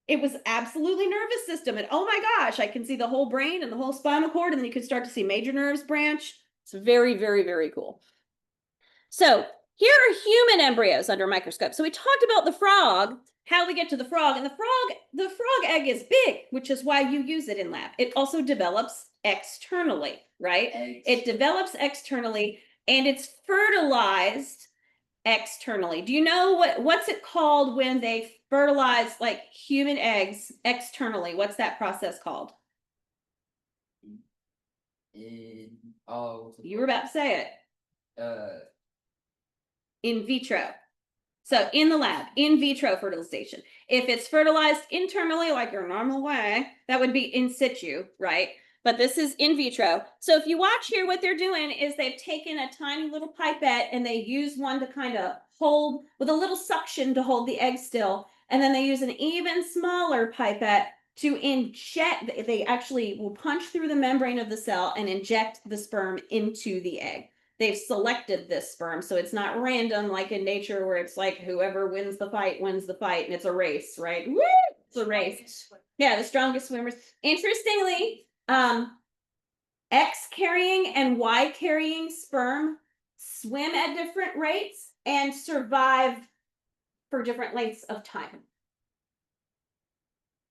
it was absolutely nervous system. And oh my gosh, I can see the whole brain and the whole spinal cord. And then you can start to see major nerves branch. It's very, very, very cool. So here are human embryos under a microscope. So we talked about the frog, how we get to the frog, and the frog egg is big, which is why you use it in lab. It also develops externally, right? It develops externally and it's fertilized externally. Do you know what's it called when they fertilize like human eggs externally? What's that process called? You were about to say it. In vitro. So in the lab, in vitro fertilization. If it's fertilized internally, like your normal way, that would be in situ, right? But this is in vitro. So if you watch here, what they're doing is they've taken a tiny little pipette and they use one to kind of hold with a little suction to hold the egg still. And then they use an even smaller pipette to inject. They actually will punch through the membrane of the cell and inject the sperm into the egg. They've selected this sperm, so it's not random like in nature where it's like whoever wins the fight wins the fight and it's a race, right? Woo! It's a race. Yeah, the strongest swimmers. Interestingly, X carrying and Y carrying sperm swim at different rates and survive for different lengths of time.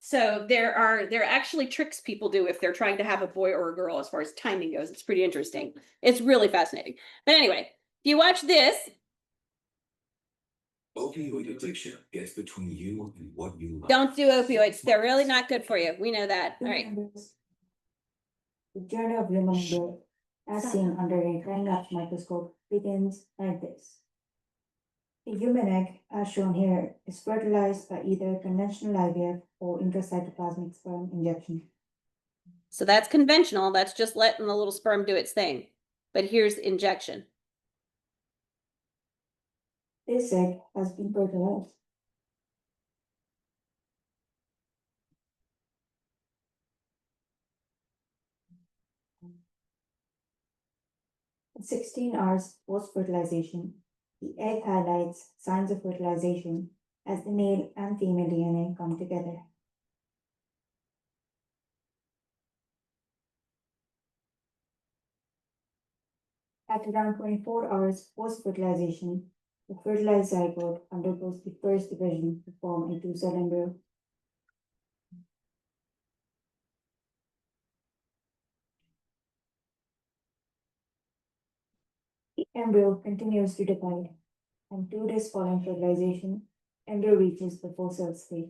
So there are actually tricks people do if they're trying to have a boy or a girl as far as timing goes. It's pretty interesting. It's really fascinating. But anyway, if you watch this. Opioid addiction gets between you and what you love. Don't do opioids. They're really not good for you. We know that. All right. The journey of human embryo, as seen under a fine-arch microscope, begins like this. The human egg, as shown here, is fertilized by either conventional IVF or intracytoplasmic sperm injection. So that's conventional. That's just letting the little sperm do its thing. But here's injection. This egg has been fertilized. At 16 hours post-fertilization, the egg highlights signs of fertilization as the male and female DNA come together. At around 24 hours post-fertilization, the fertilized zygote undergoes the first division to form a two-cell embryo. The embryo continues to divide, and 2 days following fertilization, embryo reaches the 4-cell stage.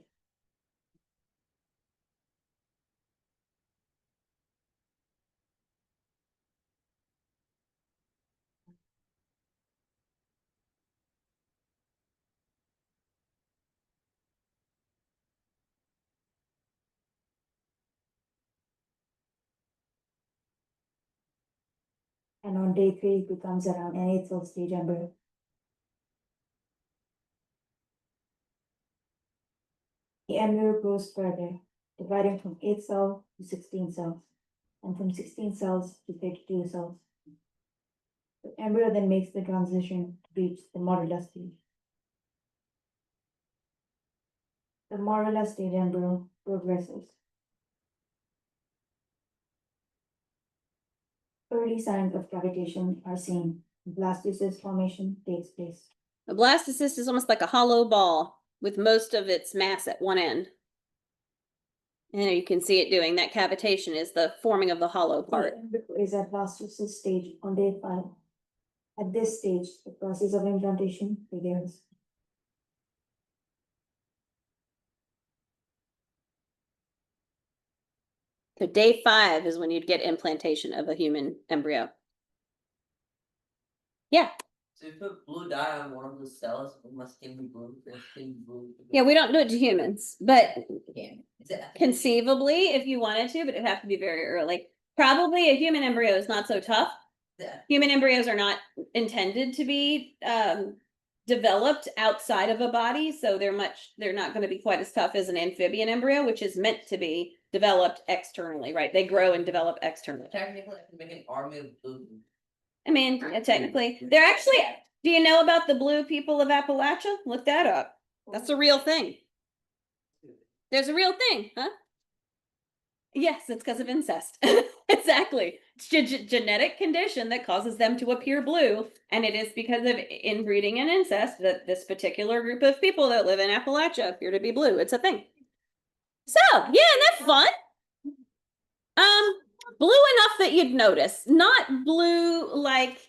And on day 3, it becomes around an 8-cell stage embryo. The embryo grows further, dividing from 8 cells to 16 cells, and from 16 cells to 32 cells. The embryo then makes the transition to reach the morula stage. The morula stage embryo progresses. Early signs of cavitation are seen. Blastocyst formation takes place. A blastocyst is almost like a hollow ball with most of its mass at one end. And you can see it doing that. Cavitation is the forming of the hollow part. The embryo is at blastocyst stage on day 5. At this stage, the process of implantation begins. So day 5 is when you'd get implantation of a human embryo. Yeah. So if you put blue dye on one of the cells, it must be blue. Yeah, we don't do it to humans, but Is it conceivably, if you wanted to, but it'd have to be very early. Probably a human embryo is not so tough. Yeah. Human embryos are not intended to be developed outside of a body, so they're not going to be quite as tough as an amphibian embryo, which is meant to be developed externally, right? They grow and develop externally. Technically, I can make an army of blue. I mean, technically, they're actually. Do you know about the blue people of Appalachia? Look that up. That's a real thing. There's a real thing, huh? Yes, it's because of incest. Exactly. It's genetic condition that causes them to appear blue. And it is because of inbreeding and incest that this particular group of people that live in Appalachia appear to be blue. It's a thing. So, yeah, isn't that fun? Blue enough that you'd notice. Not blue like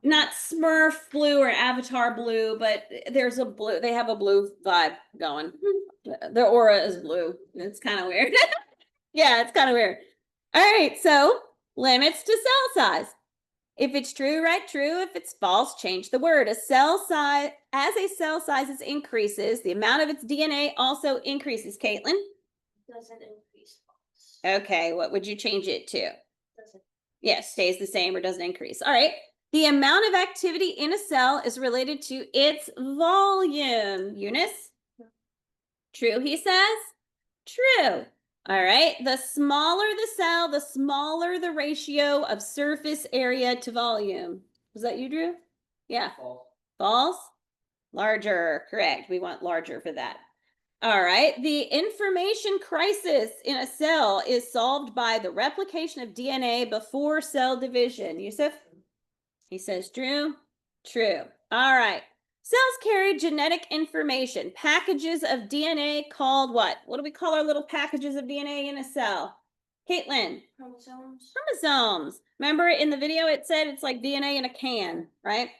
not Smurf blue or Avatar blue, but there's a blue, they have a blue vibe going. Their aura is blue. It's kind of weird. Yeah, it's kind of weird. All right, so limits to cell size. If it's true, write true. If it's false, change the word. A cell size, as a cell size increases, the amount of its DNA also increases. Caitlin? Doesn't increase. Okay, what would you change it to? Doesn't. Yes, stays the same or doesn't increase. All right. The amount of activity in a cell is related to its volume. Eunice? True, he says? True. All right. The smaller the cell, the smaller the ratio of surface area to volume. Was that you, Drew? Yeah. False. False? Larger. Correct. We want larger for that. All right. The information crisis in a cell is solved by the replication of DNA before cell division. Yusuf? He says true. True. All right. Cells carry genetic information, packages of DNA called what? What do we call our little packages of DNA in a cell? Caitlin? Chromosomes. Chromosomes. Remember in the video it said it's like DNA in a can, right?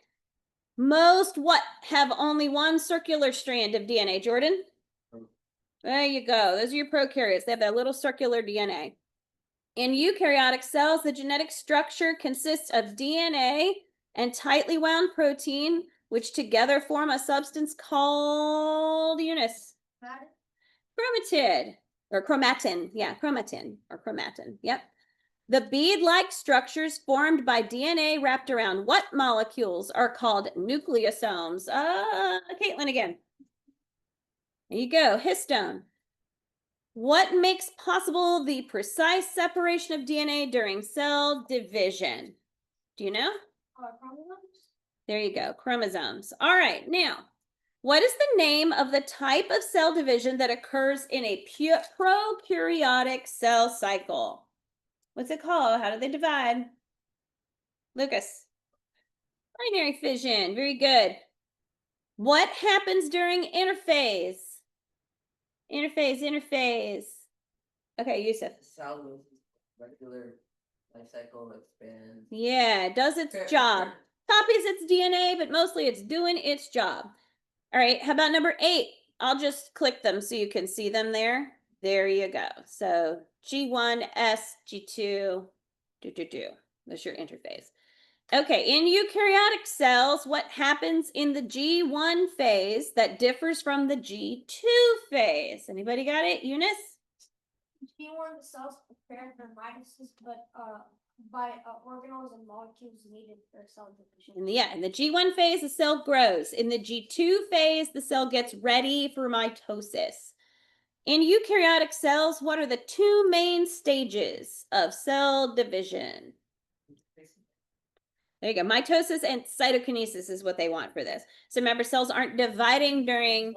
Most what have only one circular strand of DNA, Jordan? There you go. Those are your prokaryotes. They have that little circular DNA. In eukaryotic cells, the genetic structure consists of DNA and tightly wound protein, which together form a substance called Eunice. Chromatid or chromatin. Yeah, chromatin or chromatin. Yep. The bead-like structures formed by DNA wrapped around what molecules are called nucleosomes? Caitlin again. There you go. Histone. What makes possible the precise separation of DNA during cell division? Do you know? Chromosomes. There you go, chromosomes. All right, now, what is the name of the type of cell division that occurs in a prokaryotic cell cycle? What's it called? How do they divide? Lucas. Binary fission, very good. What happens during interphase? Interphase. Okay, Yusuf. The cell with regular life cycle expands. Yeah, it does its job. Copies its DNA, but mostly it's doing its job. All right, how about number 8? I'll just click them so you can see them there. There you go. So G1, S, G2, That's your interphase. Okay, in eukaryotic cells, what happens in the G1 phase that differs from the G2 phase? Anybody got it? Eunice? G1, the cells prepare for mitosis, but by organelles and molecules needed for cell division. In the G1 phase, the cell grows. In the G2 phase, the cell gets ready for mitosis. In eukaryotic cells, what are the 2 main stages of cell division? There you go. Mitosis and cytokinesis is what they want for this. So remember, cells aren't dividing during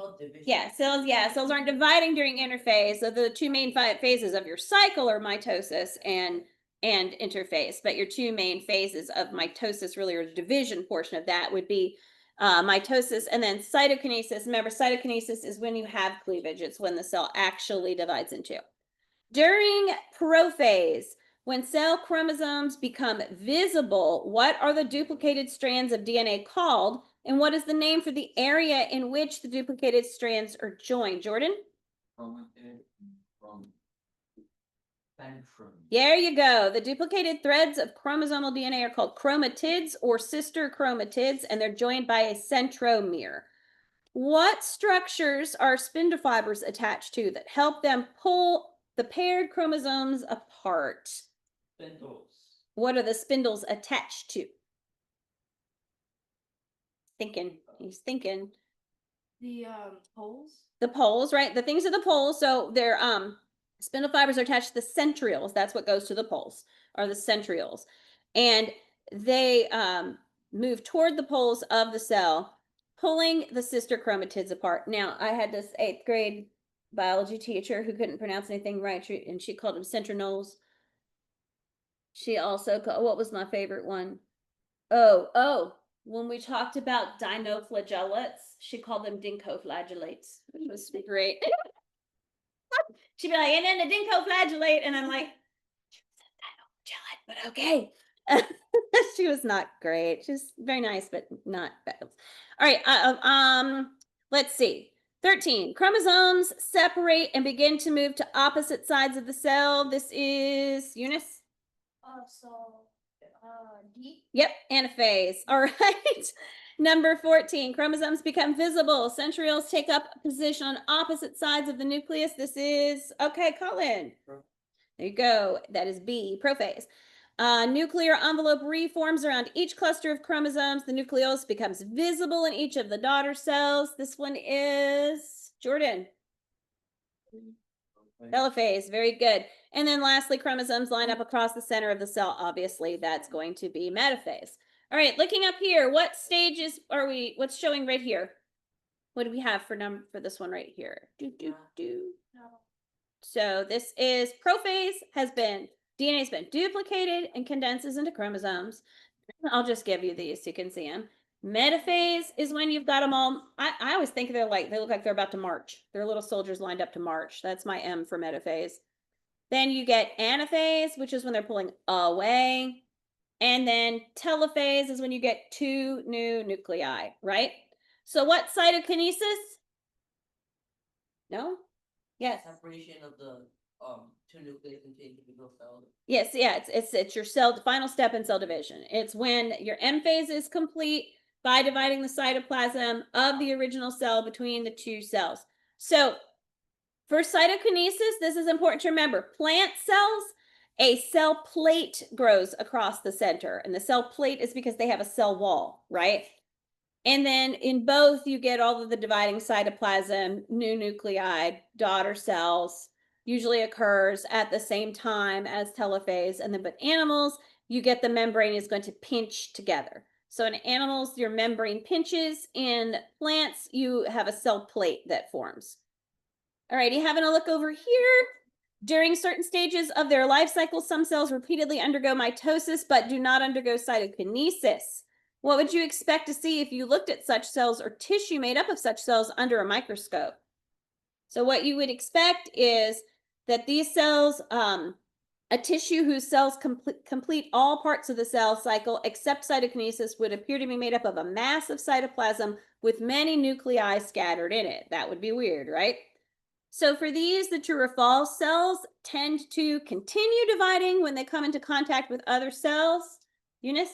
cells aren't dividing during interphase. So the 2 main phases of your cycle are mitosis and interphase. But your 2 main phases of mitosis, really, or the division portion of that, would be mitosis and then cytokinesis. Remember, cytokinesis is when you have cleavage. It's when the cell actually divides in 2. During prophase, when cell chromosomes become visible, what are the duplicated strands of DNA called? And what is the name for the area in which the duplicated strands are joined? Jordan? There you go. The duplicated threads of chromosomal DNA are called chromatids or sister chromatids, and they're joined by a centromere. What structures are spindle fibers attached to that help them pull the paired chromosomes apart? Spindles. What are the spindles attached to? He's thinking. The poles? The poles, right? The things are the poles. So they're spindle fibers are attached to the centrioles. That's what goes to the poles, are the centrioles. And they move toward the poles of the cell, pulling the sister chromatids apart. Now, I had this 8th grade biology teacher who couldn't pronounce anything right, and she called them centrinoles. She also what was my favorite one? Oh, when we talked about dinoflagellates, she called them dincoflagellates, which was great. She'd be like, and then the dincoflagellate, and I'm like, dinoflagellate, but okay. She was not great. She's very nice, but not bad. All right. Let's see. 13. Chromosomes separate and begin to move to opposite sides of the cell. This is Eunice. D. Yep, anaphase. All right. Number 14. Chromosomes become visible. Centrioles take up a position on opposite sides of the nucleus. This is okay, Colin. There you go. That is B, prophase. Nuclear envelope reforms around each cluster of chromosomes. The nucleus becomes visible in each of the daughter cells. This one is Jordan. Telophase, very good. And then lastly, chromosomes line up across the center of the cell. Obviously, that's going to be metaphase. All right, looking up here, what stages are we, what's showing right here? What do we have for this one right here? So this is prophase, DNA has been duplicated and condenses into chromosomes. I'll just give you these so you can see them. Metaphase is when you've got them all. I always think they look like they're about to march. They're little soldiers lined up to march. That's my M for metaphase. Then you get anaphase, which is when they're pulling away. And then telophase is when you get two new nuclei, right? So what cytokinesis? No? Yes. Separation of the two nucleus into individual cells. Yes, yeah, it's your final step in cell division. It's when your M phase is complete by dividing the cytoplasm of the original cell between the two cells. So for cytokinesis, this is important to remember. Plant cells, a cell plate grows across the center, and the cell plate is because they have a cell wall, right? And then in both, you get all of the dividing cytoplasm, new nuclei, daughter cells, usually occurs at the same time as telophase. And then, but animals, you get the membrane is going to pinch together. So in animals, your membrane pinches. In plants, you have a cell plate that forms. All righty, having a look over here. During certain stages of their life cycle, some cells repeatedly undergo mitosis, but do not undergo cytokinesis. What would you expect to see if you looked at such cells or tissue made up of such cells under a microscope? So what you would expect is that these cells, a tissue whose cells complete all parts of the cell cycle except cytokinesis would appear to be made up of a mass of cytoplasm with many nuclei scattered in it. That would be weird, right? So for these, the true or false cells tend to continue dividing when they come into contact with other cells. Eunice?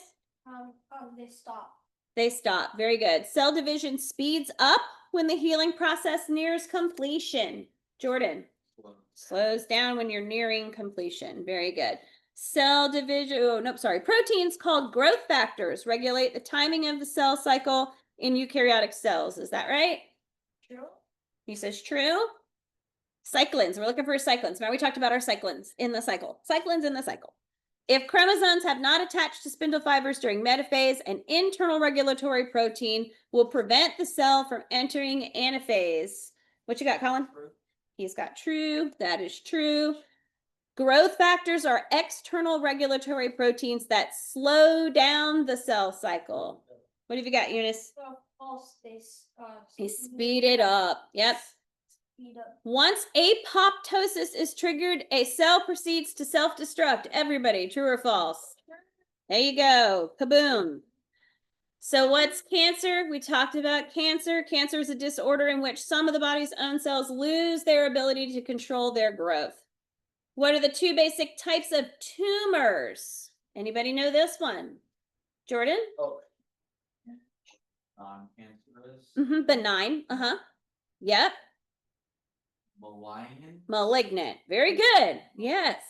They stop. They stop. Very good. Cell division speeds up when the healing process nears completion. Jordan? Slows down when you're nearing completion. Very good. Cell division, proteins called growth factors regulate the timing of the cell cycle in eukaryotic cells. Is that right? True. He says true. Cyclins, we're looking for cyclins. Remember we talked about our cyclins in the cycle. Cyclins in the cycle. If chromosomes have not attached to spindle fibers during metaphase, an internal regulatory protein will prevent the cell from entering anaphase. What you got, Colin? True. He's got true. That is true. Growth factors are external regulatory proteins that slow down the cell cycle. What have you got, Eunice? False. They speed it up. Yep. Once apoptosis is triggered, a cell proceeds to self-destruct. Everybody, true or false? There you go. Kaboom. So what's cancer? We talked about cancer. Cancer is a disorder in which some of the body's own cells lose their ability to control their growth. What are the two basic types of tumors? Anybody know this one? Jordan? Oh. Non-cancerous. Benign. Yep. Malignant. Very good. Yes.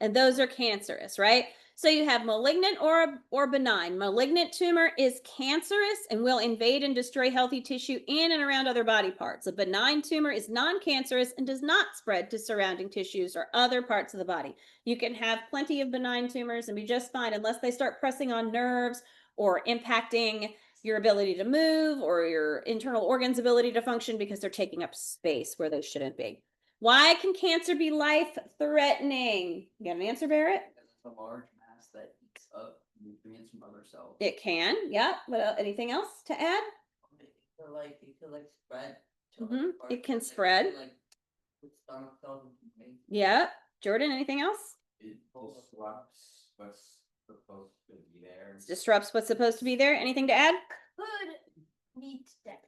And those are cancerous, right? So you have malignant or benign. Malignant tumor is cancerous and will invade and destroy healthy tissue in and around other body parts. A benign tumor is non-cancerous and does not spread to surrounding tissues or other parts of the body. You can have plenty of benign tumors and be just fine unless they start pressing on nerves or impacting your ability to move or your internal organs' ability to function because they're taking up space where they shouldn't be. Why can cancer be life-threatening? You got an answer, Barrett? Because it's a large mass that eats up nutrients from other cells. It can, yeah. What else? Anything else to add? It could like spread. to Mhm, other it parts can of the- spread. Like, with stomach cells and things. Yeah. Jordan, anything else? It disrupts what's supposed to be there. Disrupts what's supposed to be there. Anything to add? Could lead to death.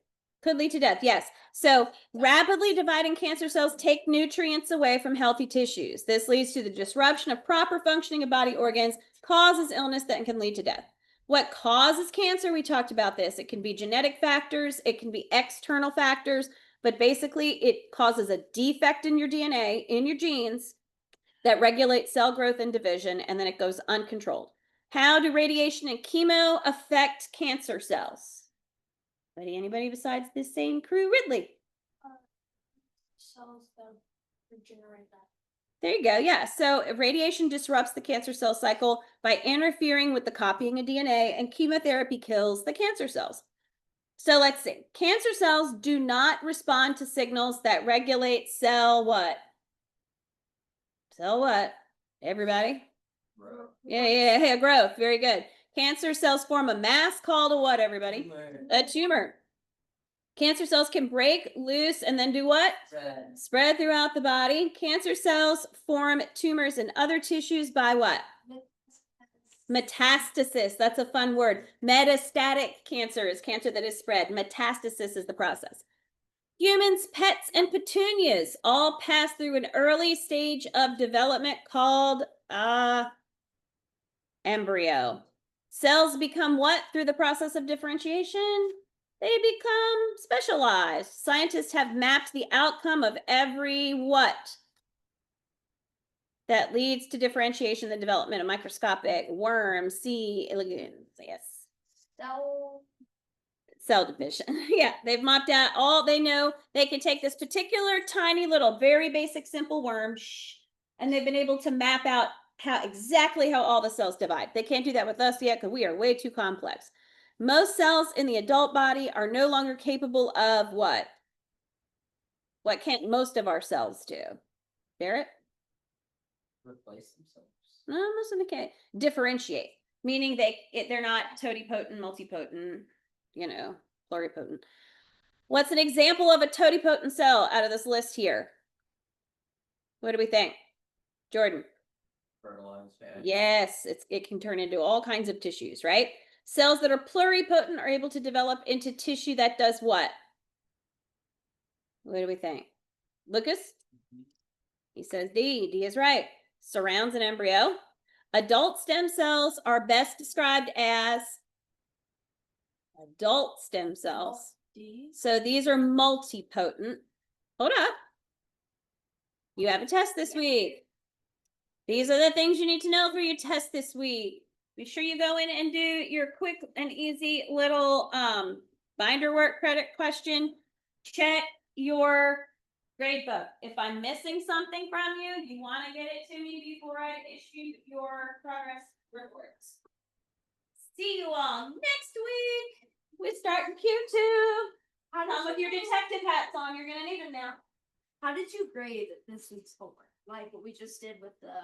Could lead to death, yes. So rapidly dividing cancer cells take nutrients away from healthy tissues. This leads to the disruption of proper functioning of body organs, causes illness that can lead to death. What causes cancer? We talked about this. It can be genetic factors, it can be external factors, but basically it causes a defect in your DNA, in your genes, that regulates cell growth and division, and then it goes uncontrolled. How do radiation and chemo affect cancer cells? Anybody besides this same crew, Ridley? Cells that regenerate that. There you go. Yeah. So radiation disrupts the cancer cell cycle by interfering with the copying of DNA, and chemotherapy kills the cancer cells. So let's see. Cancer cells do not respond to signals that regulate cell what? Cell what? Everybody? Yeah, growth. Very good. Cancer cells form a mass called a what, everybody? Tumor. A tumor. Cancer cells can break loose and then do what? Spread. Spread throughout the body. Cancer cells form tumors in other tissues by what? Metastasis. That's a fun word. Metastatic cancer is cancer that is spread. Metastasis is the process. Humans, pets, and petunias all pass through an early stage of development called embryo. Cells become what through the process of differentiation? They become specialized. Scientists have mapped the outcome of every what that leads to differentiation, the development of microscopic worms, sea lichens. Yes. Cell division. Yeah, they've mapped out all they know. They can take this particular tiny little, very basic, simple worm, and they've been able to map out exactly how all the cells divide. They can't do that with us yet because we are way too complex. Most cells in the adult body are no longer capable of what? What can't most of our cells do? Barrett? Replace themselves. No, most of them can't differentiate, meaning they're not totipotent, multipotent, pluripotent. What's an example of a totipotent cell out of this list here? What do we think? Jordan? Fertilized. Yes, it can turn into all kinds of tissues, right? Cells that are pluripotent are able to develop into tissue that does what? What do we think? Lucas? He says D. D is right. Surrounds an embryo. Adult stem cells are best described as adult stem cells. So these are multipotent. Hold up. You have a test this week. These are the things you need to know for your test this week. Be sure you go in and do your quick and easy little binder work credit question. Check your grade book. If I'm missing something from you, you want to get it to me before I issue your progress reports. See you all next week. We start in Q2. Come with your detective hats on. You're gonna need them now. How did you grade this week's homework? Like what we just did with the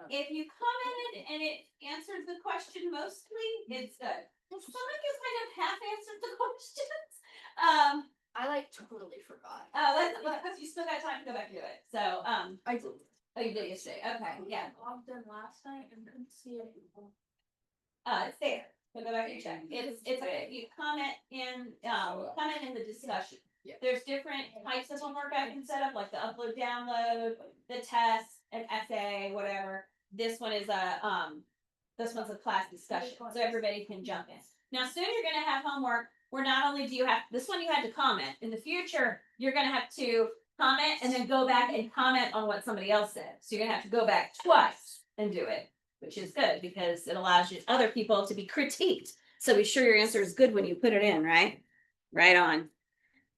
If you commented and it answered the question mostly, it's good. If some of you kind of half answered the questions, I like totally forgot. that's because you still got time to go back to it. So, I did. oh, you did yesterday. Okay, yeah. I logged in last night and couldn't see it. It's there. So go back and check. It's you comment in the discussion. Yeah. There's different types of homework I can set up, like the upload, download, the test, an essay, whatever. This one is this one's a class discussion, so everybody can jump in. Now, soon you're gonna have homework where not only do you have this one, you had to comment. In the future, you're gonna have to comment and then go back and comment on what somebody else said. So you're gonna have to go back twice and do it, which is good because it allows you other people to be critiqued. So be sure your answer is good when you put it in, right? Right on.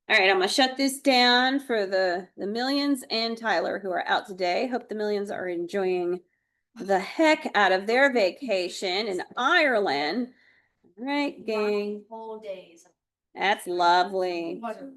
All right, I'm gonna shut this down for the Millions and Tyler who are out today. Hope the Millions are enjoying the heck out of their vacation in Ireland. All right, gang. Whole days. That's lovely. Whatever.